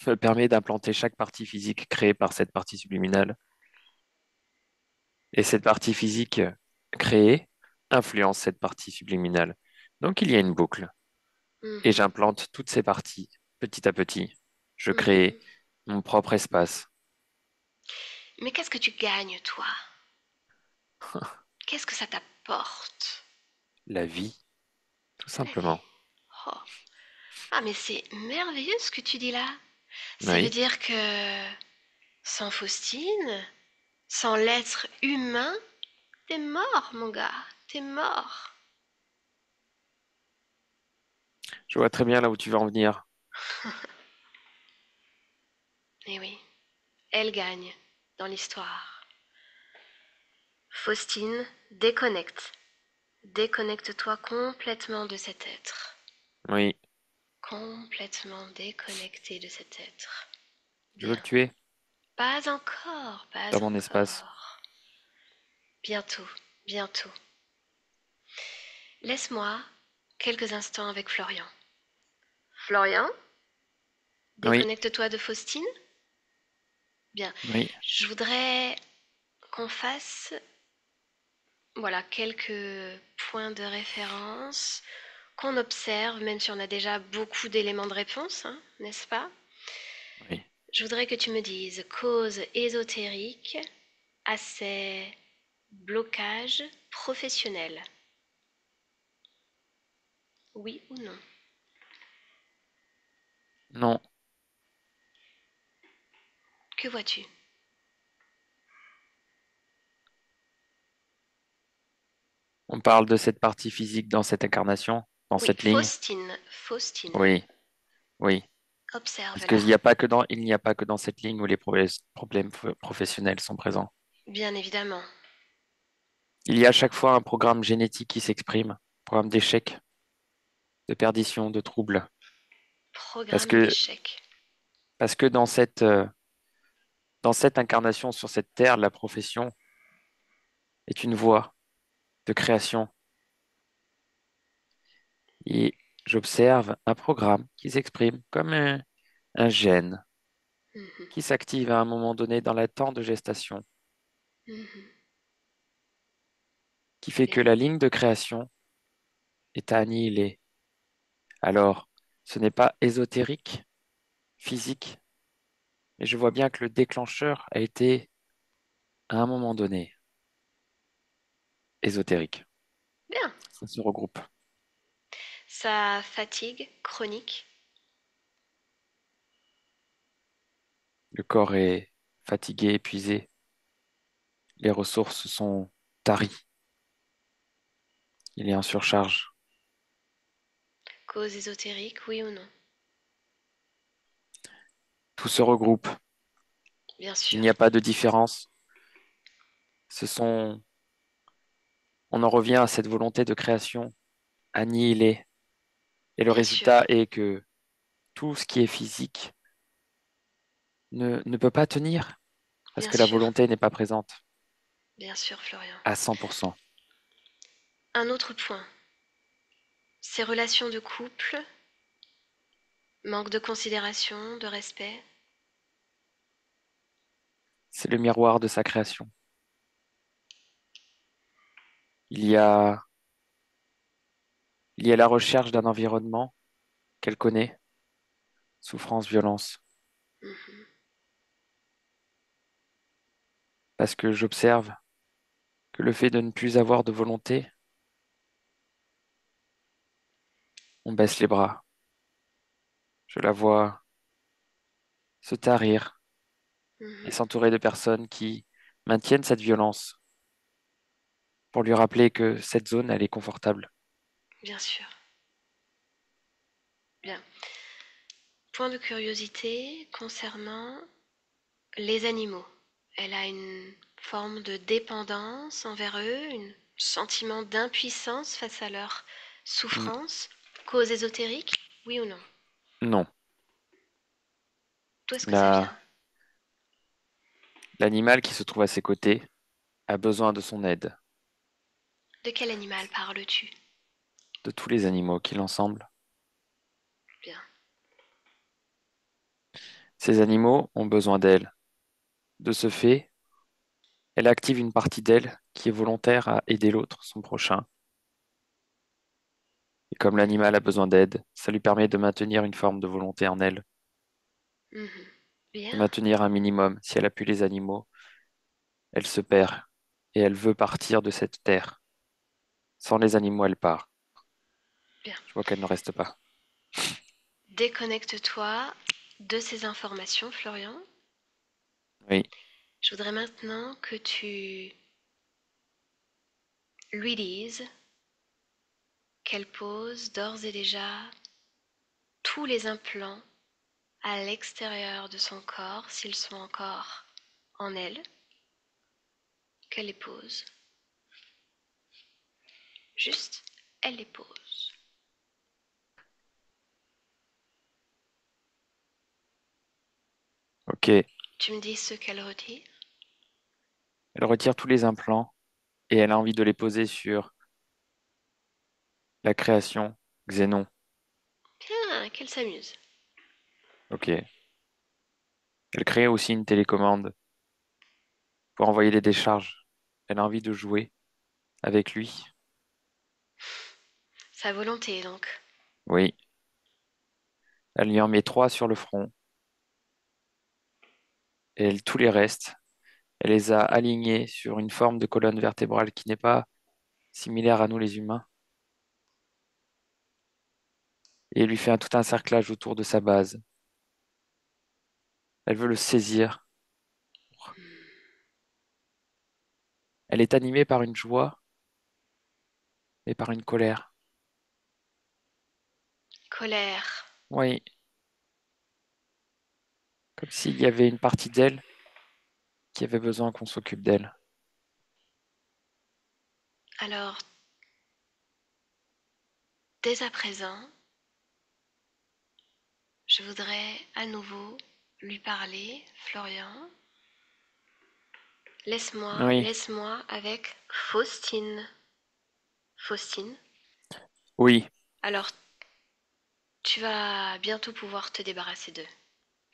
me permet d'implanter chaque partie physique créée par cette partie subliminale. Et cette partie physique créée influence cette partie subliminale. Donc il y a une boucle. Et Mhm, j'implante toutes ces parties petit à petit. Je crée mhm. mon propre espace. Mais qu'est-ce que tu gagnes, toi? Qu'est-ce que ça t'apporte? La vie, tout La vie. simplement. Oh. Ah, mais c'est merveilleux ce que tu dis là. Ça veut Oui, dire que sans Faustine, sans l'être humain, t'es mort, mon gars. T'es mort. je vois très bien là où tu veux en venir. Eh oui, elle gagne dans l'histoire. Faustine, déconnecte. Déconnecte-toi complètement de cet être. Oui, Complètement déconnecté de cet être. je veux Bien. le tuer Pas encore, pas dans mon espace. encore. Bientôt, bientôt. Laisse-moi quelques instants avec Florian. Florian, Oui, déconnecte-toi de Faustine. Bien. oui. Je voudrais qu'on fasse, voilà, quelques points de référence, qu'on observe, même si on a déjà beaucoup d'éléments de réponse, hein, n'est-ce pas? Oui. Je voudrais que tu me dises cause ésotérique à ces blocages professionnels. Oui ou non? Non, Que vois-tu? on parle de cette partie physique dans cette incarnation, dans Oui, cette ligne. Faustine, Faustine. Oui, oui. Parce Observe-la. qu'il n'y a pas que il n'y a pas que dans cette ligne où les problèmes professionnels sont présents. Bien évidemment. Il y a à chaque fois un programme génétique qui s'exprime, programme d'échec, de perdition, de trouble. Parce Programme que, d'échec. parce que dans cette incarnation sur cette terre, la profession est une voie de création. Et j'observe un programme qui s'exprime comme un gène Mhm, qui s'active à un moment donné dans l'attente de gestation, mhm. qui fait que Bien, la ligne de création est annihilée. Alors, ce n'est pas ésotérique, physique, mais je vois bien que le déclencheur a été, à un moment donné, ésotérique. bien. Ça se regroupe. Sa fatigue chronique. Le corps est fatigué, épuisé. Les ressources sont taries. Il est en surcharge. Cause ésotérique, oui ou non? Tout se regroupe. Bien Il sûr, n'y a pas de différence. Ce sont, on en revient à cette volonté de création annihilée. Et le bien sûr, résultat est que tout ce qui est physique ne peut pas tenir parce bien que la sûr, volonté n'est pas présente bien sûr, Florian. à 100%. Un autre point. Ses relations de couple, manque de considération, de respect. C'est le miroir de sa création. Il y a, il y a la recherche d'un environnement qu'elle connaît, souffrance, violence, Mhm, parce que j'observe que le fait de ne plus avoir de volonté, on baisse les bras. Je la vois se tarir et mhm. s'entourer de personnes qui maintiennent cette violence pour lui rappeler que cette zone, elle est confortable. Bien sûr, bien. Point de curiosité concernant les animaux. Elle a une forme de dépendance envers eux, un sentiment d'impuissance face à leur N- souffrance. Cause ésotérique, oui ou non? non, D'où est-ce que ça vient? La- l'animal qui se trouve à ses côtés a besoin de son aide, De quel animal parles-tu? de tous les animaux qui l'ensemble. Bien. Ces animaux ont besoin d'elle. De ce fait, elle active une partie d'elle qui est volontaire à aider l'autre, son prochain. Et comme l'animal a besoin d'aide, ça lui permet de maintenir une forme de volonté en elle, Mhm. de Bien, maintenir un minimum. Si elle appuie les animaux, elle se perd et elle veut partir de cette terre. Sans les animaux, elle part. bien. Je vois qu'elle ne reste pas. Déconnecte-toi de ces informations, Florian. Oui, Je voudrais maintenant que tu lui dises qu'elle pose d'ores et déjà tous les implants à l'extérieur de son corps, s'ils sont encore en elle, qu'elle les pose. Juste, elle les pose. ok. Tu me dis ce qu'elle retire? Elle retire tous les implants et elle a envie de les poser sur la création Xénon. Bien, qu'elle s'amuse. Ok. Elle crée aussi une télécommande pour envoyer des décharges. Elle a envie de jouer avec lui. Sa volonté, donc. Oui. Elle lui en met 3 sur le front. et tous les restes. Elle les a alignés sur une forme de colonne vertébrale qui n'est pas similaire à nous les humains. Et elle lui fait tout un cerclage autour de sa base. Elle veut le saisir. Elle est animée par une joie et par une colère. Colère. Oui, comme s'il y avait une partie d'elle qui avait besoin qu'on s'occupe d'elle. Alors, dès à présent, je voudrais à nouveau lui parler, Florian. Oui, Laisse-moi avec Faustine. Faustine. oui, Alors, tu vas bientôt pouvoir te débarrasser d'eux.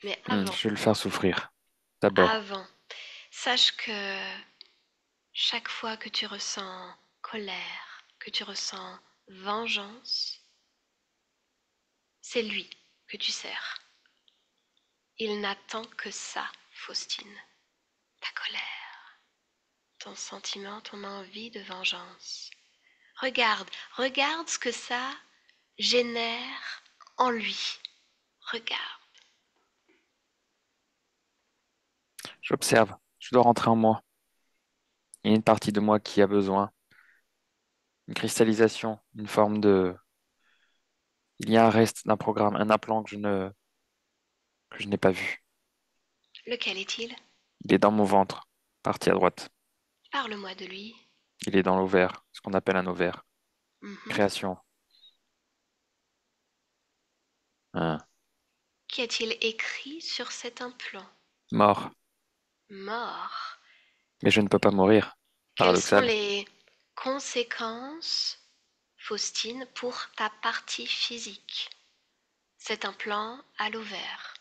Mais je vais le faire souffrir. D'abord. avant, sache que chaque fois que tu ressens colère, que tu ressens vengeance, c'est lui que tu sers. Il n'attend que ça, Faustine. Ta colère, ton sentiment, ton envie de vengeance. Regarde ce que ça génère en lui. Regarde. J'observe. Je dois rentrer en moi. Il y a une partie de moi qui a besoin. Une cristallisation, une forme de... Il y a un reste d'un programme, un implant que je n'ai pas vu. Lequel est-il? Il est dans mon ventre, partie à droite. Parle-moi de lui. Il est dans l'ovaire, ce qu'on appelle un ovaire. Mhm. Création. Hein. Qu'y a-t-il écrit sur cet implant? Mort. Mort. Mais je ne peux pas mourir. Quelles sont Paradoxal. les conséquences, Faustine, pour ta partie physique? Cet implant à l'ovaire.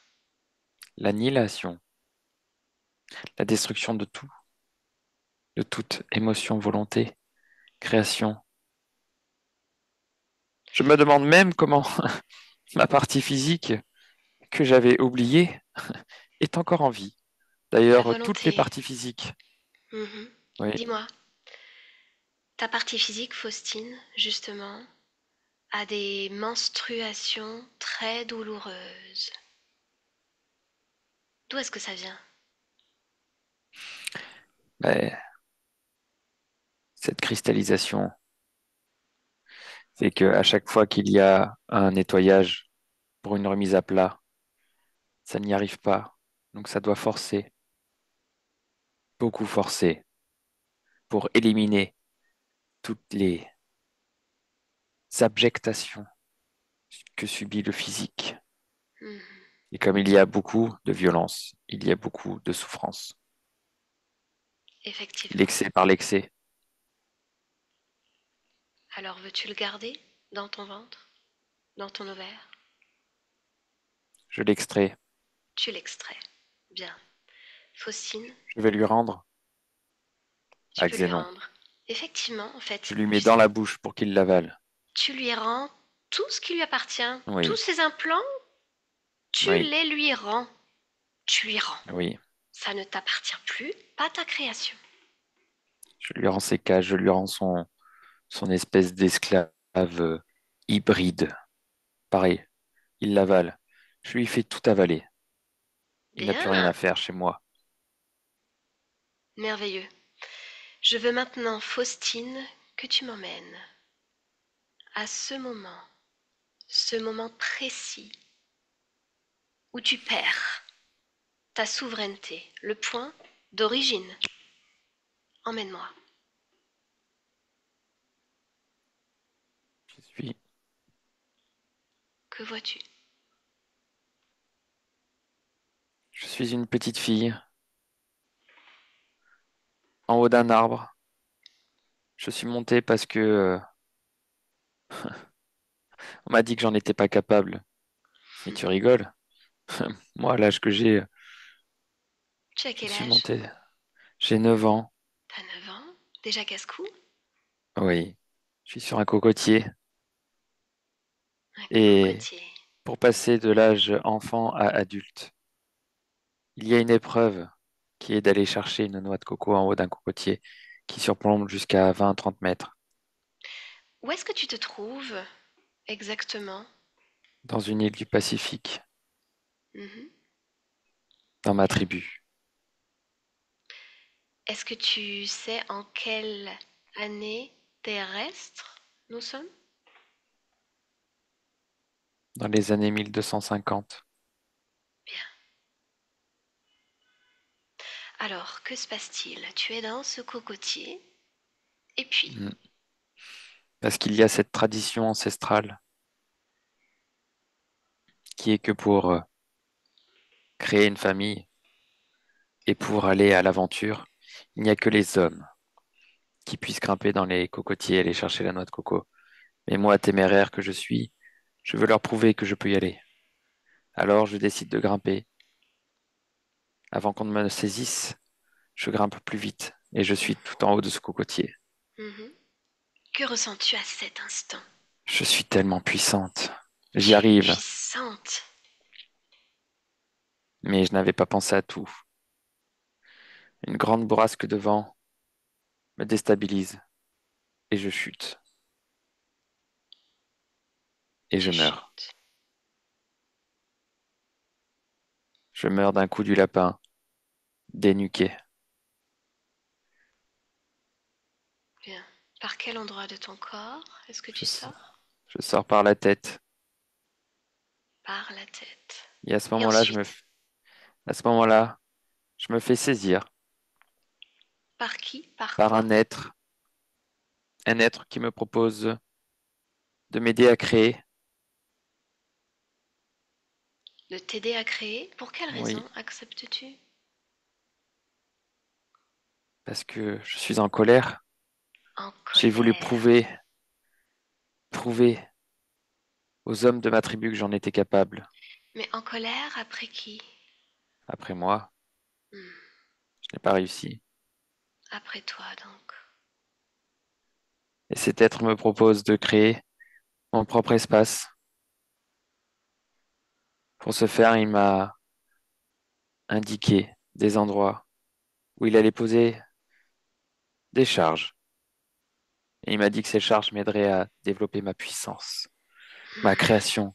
L'annihilation. La destruction de tout. De toute émotion, volonté, création. Je me demande même comment ma partie physique que j'avais oubliée est encore en vie. La D'ailleurs, toutes les volonté. parties physiques. Mhm. Oui, Dis-moi, ta partie physique, Faustine, justement, a des menstruations très douloureuses. D'où est-ce que ça vient? mais cette cristallisation fait que à chaque fois qu'il y a un nettoyage pour une remise à plat, ça n'y arrive pas. Donc ça doit forcer, beaucoup forcer, pour éliminer toutes les abjectations que subit le physique. Mhm. Et comme il y a beaucoup de violence, il y a beaucoup de souffrance. Effectivement. L'excès par l'excès, Alors veux-tu le garder dans ton ventre, dans ton ovaire? je l'extrais, Tu l'extrais. Bien. Faustine, je vais lui rendre tu à peux lui Xénon. rendre. Effectivement, en Je fait, lui mets dans la bouche pour qu'il l'avale. tu lui rends tout ce qui lui appartient. Tous Oui, ses implants, tu oui, les lui rends. Tu lui rends. oui. Ça ne t'appartient plus, pas ta création. Je lui rends ses cages, je lui rends son espèce d'esclave hybride. Pareil, il l'avale. Je lui fais tout avaler. Il n'a plus rien Bien, à faire chez moi. merveilleux. Je veux maintenant, Faustine, que tu m'emmènes à ce moment précis où tu perds ta souveraineté, le point d'origine. Emmène-moi. Je suis, Que vois-tu? je suis une petite fille en haut d'un arbre. Je suis monté parce que on m'a dit que j'en étais pas capable. Mais tu rigoles. Moi, à l'âge que j'ai, Tu as je quel suis âge? monté. J'ai 9 ans. T'as 9 ans? Déjà casse-cou? Oui, je suis sur un cocotier. Un Et cocotier. pour passer de l'âge enfant à adulte, Il y a une épreuve qui est d'aller chercher une noix de coco en haut d'un cocotier qui surplombe jusqu'à 20 à 30 mètres Où est-ce que tu te trouves exactement? dans une île du Pacifique, Mhm. dans ma tribu, Est-ce que tu sais en quelle année terrestre nous sommes? dans les années 1250. Bien. Alors, que se passe-t-il? Tu es dans ce cocotier, et puis, Mm. Parce qu'il y a cette tradition ancestrale qui est que pour créer une famille et pour aller à l'aventure, il n'y a que les hommes qui puissent grimper dans les cocotiers et aller chercher la noix de coco. Mais moi, téméraire que je suis, je veux leur prouver que je peux y aller. Alors je décide de grimper. Avant qu'on ne me saisisse, je grimpe plus vite et je suis tout en haut de ce cocotier. mhm. Que ressens-tu à cet instant? Je suis tellement puissante. J'y Tu es arrive, puissante. mais je n'avais pas pensé à tout. Une grande bourrasque de vent me déstabilise et je chute et je Tu meurs. chutes. Je meurs d'un coup du lapin, dénuqué. Bien. Par quel endroit de ton corps est-ce que Je, tu s- sors? je sors par la tête. Par la tête. Et à ce Et moment-là, ensuite, à ce moment-là, je me fais saisir par qui? Par par quoi? un être qui me propose de m'aider à créer. De t'aider à créer? Pour quelle Oui, raison acceptes-tu? parce que je suis en colère. En J'ai voulu colère. prouver aux hommes de ma tribu que j'en étais capable. Mais en colère après qui? Après moi, Hmm. je n'ai pas réussi. Après toi donc. Et cet être me propose de créer mon propre espace. Pour ce faire, il m'a indiqué des endroits où il allait poser des charges. Et il m'a dit que ces charges m'aideraient à développer ma puissance, ma création.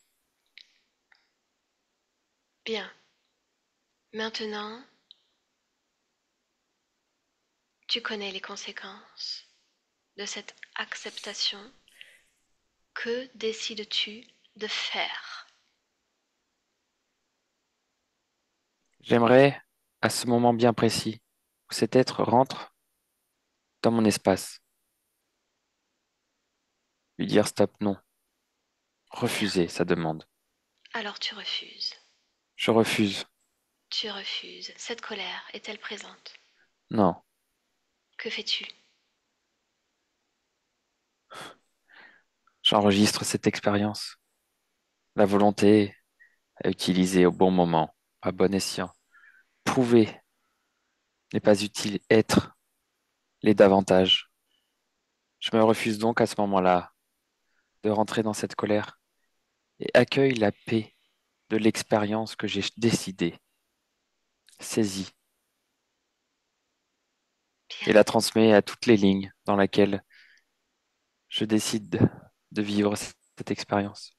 Bien. Maintenant, tu connais les conséquences de cette acceptation. Que décides-tu de faire? J'aimerais, à ce moment bien précis, où cet être rentre dans mon espace, lui dire stop, non, Bien. refuser sa demande. Alors tu refuses. Je refuse. Tu refuses. Cette colère est-elle présente? Non, Que fais-tu? j'enregistre cette expérience. La volonté à utiliser au bon moment, à bon escient. Prouver n'est pas utile, être l'est davantage. Je me refuse donc à ce moment-là de rentrer dans cette colère et accueille la paix de l'expérience que j'ai décidée, saisie, et Bien. la transmets à toutes les lignes dans lesquelles je décide de vivre cette expérience.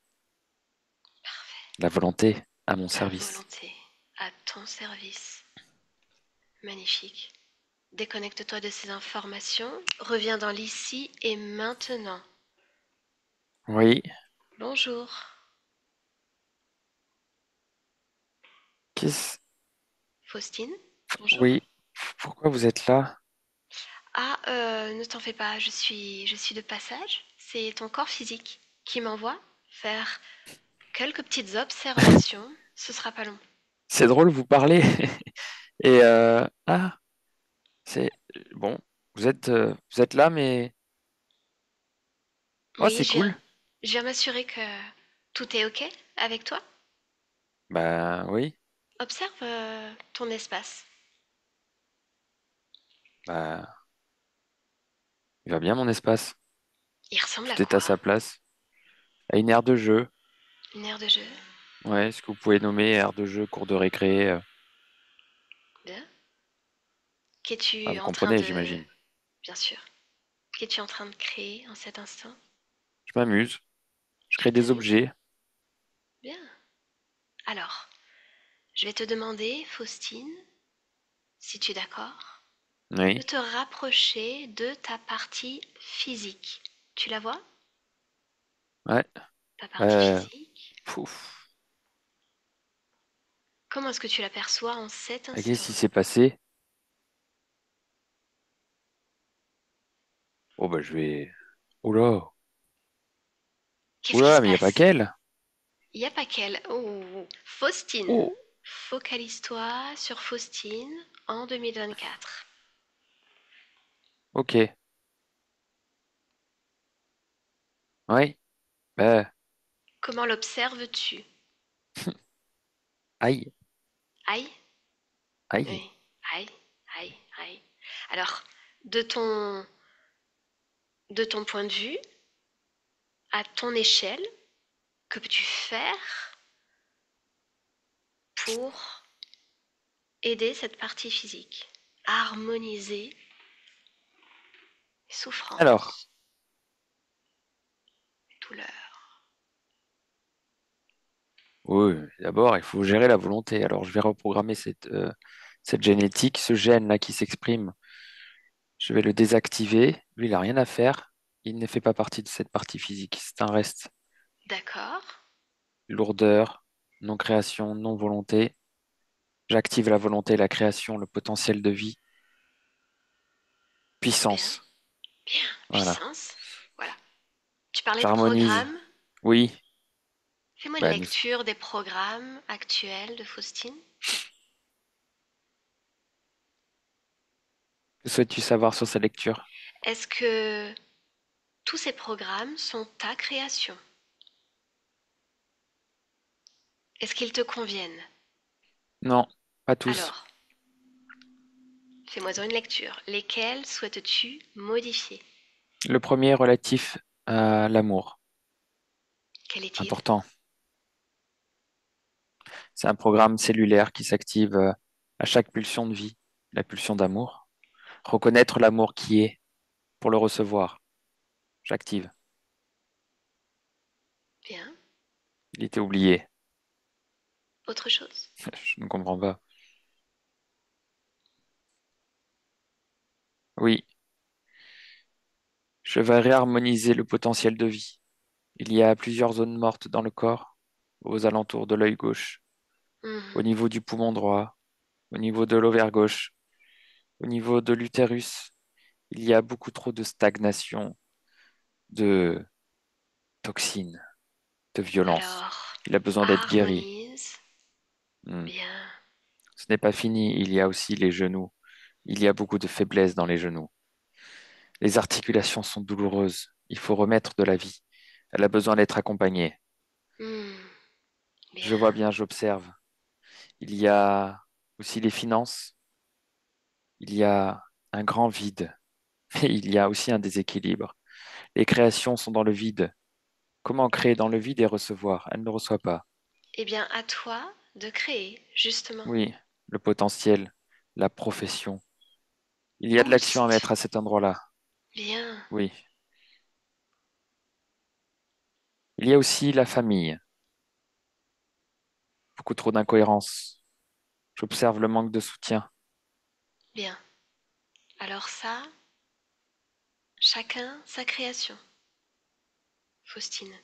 La volonté à mon La service. volonté à ton service. Magnifique. Déconnecte-toi de ces informations. Reviens dans l'ici et maintenant. Oui, Bonjour. qu'est-ce... Faustine, bonjour. Oui, pourquoi vous êtes là? Ah, ne t'en fais pas, je suis de passage. C'est ton corps physique qui m'envoie faire quelques petites observations. Ce sera pas long. C'est drôle, vous parlez. Et ah, c'est bon. Vous êtes là, mais oh, Oui, c'est cool. je viens m'assurer que tout est OK avec toi. Bah oui, Observe ton espace. bah il va bien mon espace. Il ressemble à Tout est à quoi? sa place. À une aire de jeu. Une aire de jeu. Ouais, ce que vous pouvez nommer aire de jeu, cours de récré. Ah, Qu'es-tu vous en train comprenez, de... j'imagine. Bien sûr. Qu'es-tu en train de créer en cet instant? Je m'amuse, je Tu crée des t'amuses? objets. Bien. Alors, je vais te demander, Faustine, si tu es d'accord, de Oui. te rapprocher de ta partie physique. Tu la vois? Ouais. Ta partie Euh, physique? Pouf. Comment est-ce que tu l'aperçois en cet Ah, qu'est-ce instant? qui s'est passé? Oh bah je vais. Oula. Qu'est-ce qui Oula, se mais il n'y a pas passe? qu'elle. Il n'y a pas qu'elle. Oh, Faustine. Oh, Focalise-toi sur Faustine en 2024. ok. Oui. Bah, Comment l'observes-tu? aïe, Aïe? aïe. Oui. Aïe, aïe, aïe. Alors, de ton, de ton point de vue, à ton échelle, que peux-tu faire pour aider cette partie physique? Harmoniser les Alors, souffrances, les douleurs. oui, d'abord, il faut gérer la volonté. Alors, je vais reprogrammer cette génétique, ce gène-là qui s'exprime. Je vais le désactiver. Lui, il n'a rien à faire. Il ne fait pas partie de cette partie physique. C'est un reste. D'accord? Lourdeur, non-création, non-volonté. J'active la volonté, la création, le potentiel de vie, Bien, puissance. bien. Voilà. Puissance. Voilà. Tu parlais de J'harmonise. programme. Oui. Fais-moi une Bah, lecture des programmes actuels de Faustine. que souhaites-tu savoir sur sa lecture? Est-ce que tous ces programmes sont ta création? Est-ce qu'ils te conviennent? Non, pas tous. Alors, fais-moi une lecture. Lesquels souhaites-tu modifier? Le premier est relatif à l'amour. Quel est-il? Important. C'est un programme cellulaire qui s'active à chaque pulsion de vie, la pulsion d'amour. Reconnaître l'amour qui est pour le recevoir. J'active. Bien. Il était oublié. Autre chose? Je ne comprends pas. Oui, je vais réharmoniser le potentiel de vie. Il y a plusieurs zones mortes dans le corps, aux alentours de l'œil gauche, au Mhm. niveau du poumon droit, au niveau de l'ovaire gauche, au niveau de l'utérus. Il y a beaucoup trop de stagnation, de toxines, de violence. Alors, Il a besoin d'être guéri. harmonise. Hmm. Bien. Ce n'est pas fini, il y a aussi les genoux. Il y a beaucoup de faiblesse dans les genoux. Les articulations sont douloureuses. Il faut remettre de la vie. Elle a besoin d'être accompagnée. Hmm. Je vois Bien. bien, j'observe. Il y a aussi les finances. Il y a un grand vide. Mais il y a aussi un déséquilibre. Les créations sont dans le vide. Comment créer dans le vide et recevoir? Elle ne reçoit pas. Eh bien, à toi de créer, justement. Oui, le potentiel, la profession. Il y a de l'action à Boost. mettre à cet endroit-là. Bien. Oui. Il y a aussi la famille. Beaucoup trop d'incohérences. J'observe le manque de soutien. Bien. Alors ça, chacun sa création. Faustine,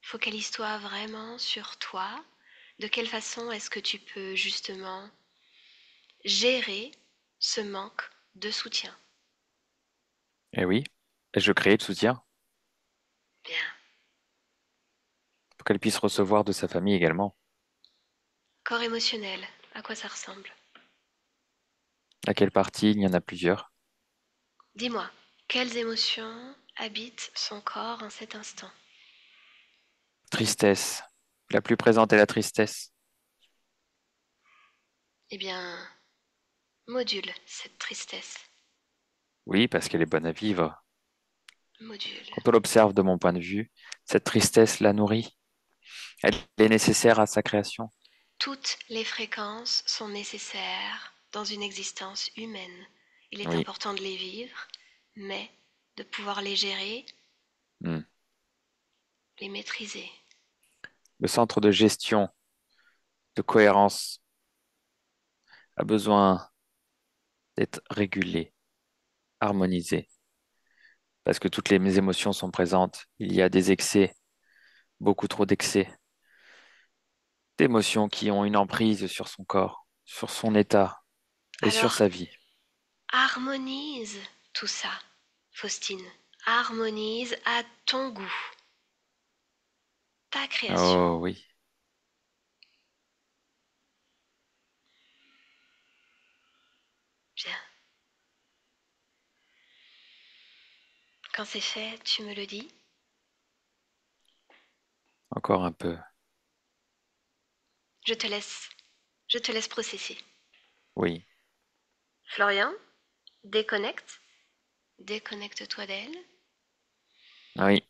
focalise-toi vraiment sur toi. De quelle façon est-ce que tu peux justement gérer ce manque de soutien? Eh oui. Et je crée le soutien Bien. pour qu'elle puisse recevoir de sa famille également. Corps émotionnel, à quoi ça ressemble? À quelle partie? Il y en a plusieurs. Dis-moi, quelles émotions habitent son corps en cet instant? Tristesse. La plus présente est la tristesse. Eh bien, module cette tristesse. Oui, parce qu'elle est bonne à vivre. Module. Quand on l'observe de mon point de vue, cette tristesse la nourrit. Elle est nécessaire à sa création. Toutes les fréquences sont nécessaires dans une existence humaine. Il est Oui. important de les vivre, mais de pouvoir les gérer, Hmm. les maîtriser. Le centre de gestion, de cohérence, a besoin d'être régulé, harmonisé, parce que toutes les émotions sont présentes. Il y a des excès, beaucoup trop d'excès, d'émotions qui ont une emprise sur son corps, sur son état et sur Alors, sa vie. harmonise tout ça, Faustine. Harmonise à ton goût, ta création. Oh oui, Bien. Quand c'est fait, tu me le dis. encore un peu. Je te laisse. Je te laisse processer. Oui, Florian, déconnecte. Déconnecte-toi d'elle. oui,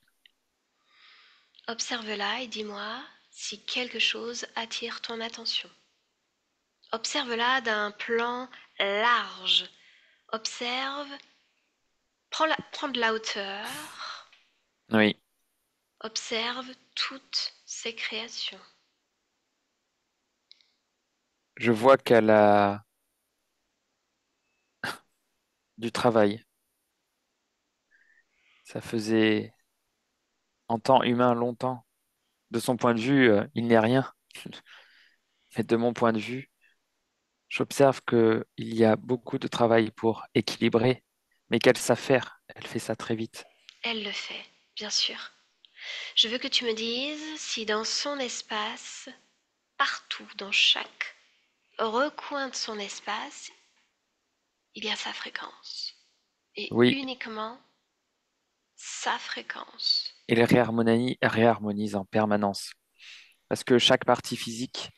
Observe-la et dis-moi si quelque chose attire ton attention. Observe-la d'un plan large. Observe, prends de la hauteur. oui. Observe toutes ces créations. Je vois qu'elle a du travail. Ça faisait en temps humain longtemps. De son point de vue, il n'est rien. Mais de mon point de vue, j'observe qu'il y a beaucoup de travail pour équilibrer, mais qu'elle sait faire. Elle fait ça très vite. Elle le fait, bien sûr. Je veux que tu me dises si dans son espace, partout, dans chaque recoin de son espace, il y a sa fréquence. Et Oui, uniquement sa fréquence. il réharmonise en permanence. Parce que chaque partie physique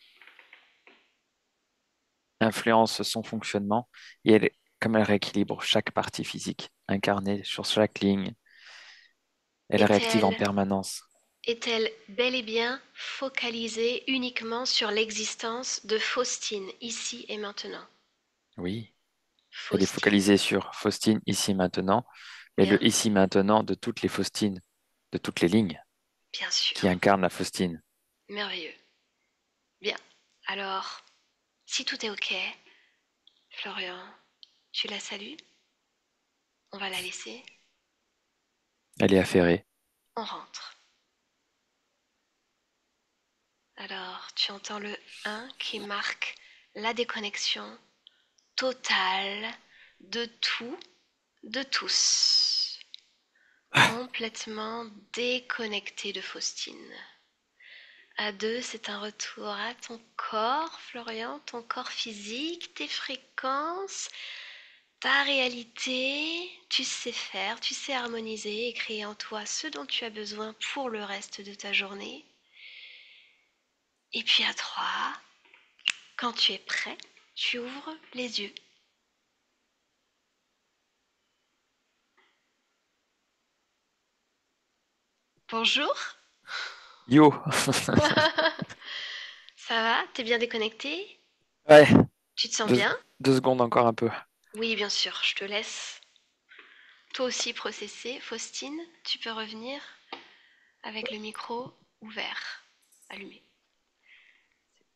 influence son fonctionnement et comme elle rééquilibre chaque partie physique incarnée sur chaque ligne, elle réactive en Est-elle permanence. est-elle bel et bien focalisée uniquement sur l'existence de Faustine, ici et maintenant? Oui, elle est Faustine, focalisée sur Faustine ici maintenant, mais bien, le ici maintenant de toutes les Faustines, de toutes les lignes bien qui sûr, incarnent la Faustine. merveilleux. Bien, alors, si tout est OK, Florian, tu la salues, on va la laisser, Elle est affairée. on rentre. Alors, tu entends le 1 qui marque la déconnexion totale de tout, de tous. Complètement déconnecté de Faustine. À 2, c'est un retour à ton corps, Florian, ton corps physique, tes fréquences, ta réalité. Tu sais faire, tu sais harmoniser et créer en toi ce dont tu as besoin pour le reste de ta journée. Et puis à 3, quand tu es prêt, tu ouvres les yeux. Bonjour. Yo! Ça va? T'es bien déconnecté? Ouais, Tu te sens deux, bien? 2 secondes encore un peu. Oui, bien sûr, je te laisse. Toi aussi processer. Faustine, tu peux revenir avec le micro ouvert, allumé.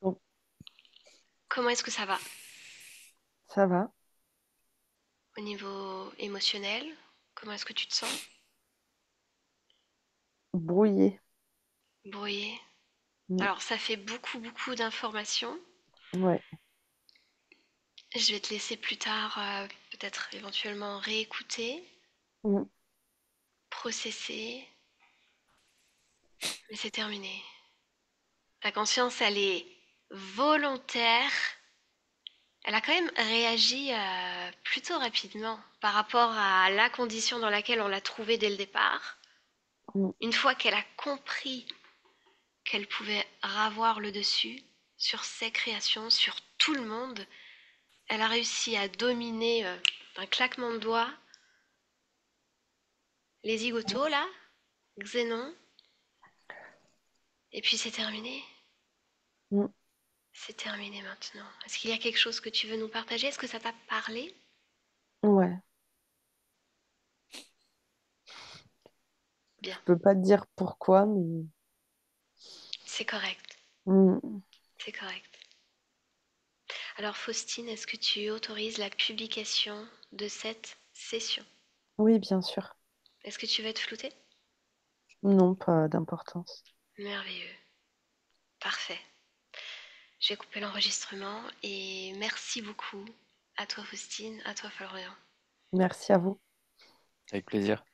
Bon, Comment est-ce que ça va ça va. au niveau émotionnel? Comment est-ce que tu te sens? Brouillé. Brouillé? Mm. Alors, ça fait beaucoup, beaucoup d'informations. Ouais. Je vais te laisser plus tard, peut-être éventuellement réécouter, Mm. processer, mais c'est terminé. Ta conscience, elle est volontaire. Elle a quand même réagi plutôt rapidement par rapport à la condition dans laquelle on l'a trouvée dès le départ. Mm. Une fois qu'elle a compris qu'elle pouvait ravoir le dessus sur ses créations, sur tout le monde, elle a réussi à dominer d'un claquement de doigts les zigotos là, Xénon, et puis c'est terminé. Mm. C'est terminé maintenant. Est-ce qu'il y a quelque chose que tu veux nous partager? Est-ce que ça t'a parlé? Ouais. Je Bien, peux pas te dire pourquoi, mais c'est correct, mm, c'est correct. Alors Faustine, est-ce que tu autorises la publication de cette session? oui, bien sûr. Est-ce que tu vas être floutée? Non, pas d'importance. Merveilleux, parfait. J'ai coupé l'enregistrement et merci beaucoup à toi Faustine, à toi Florian. Merci à vous. Avec plaisir.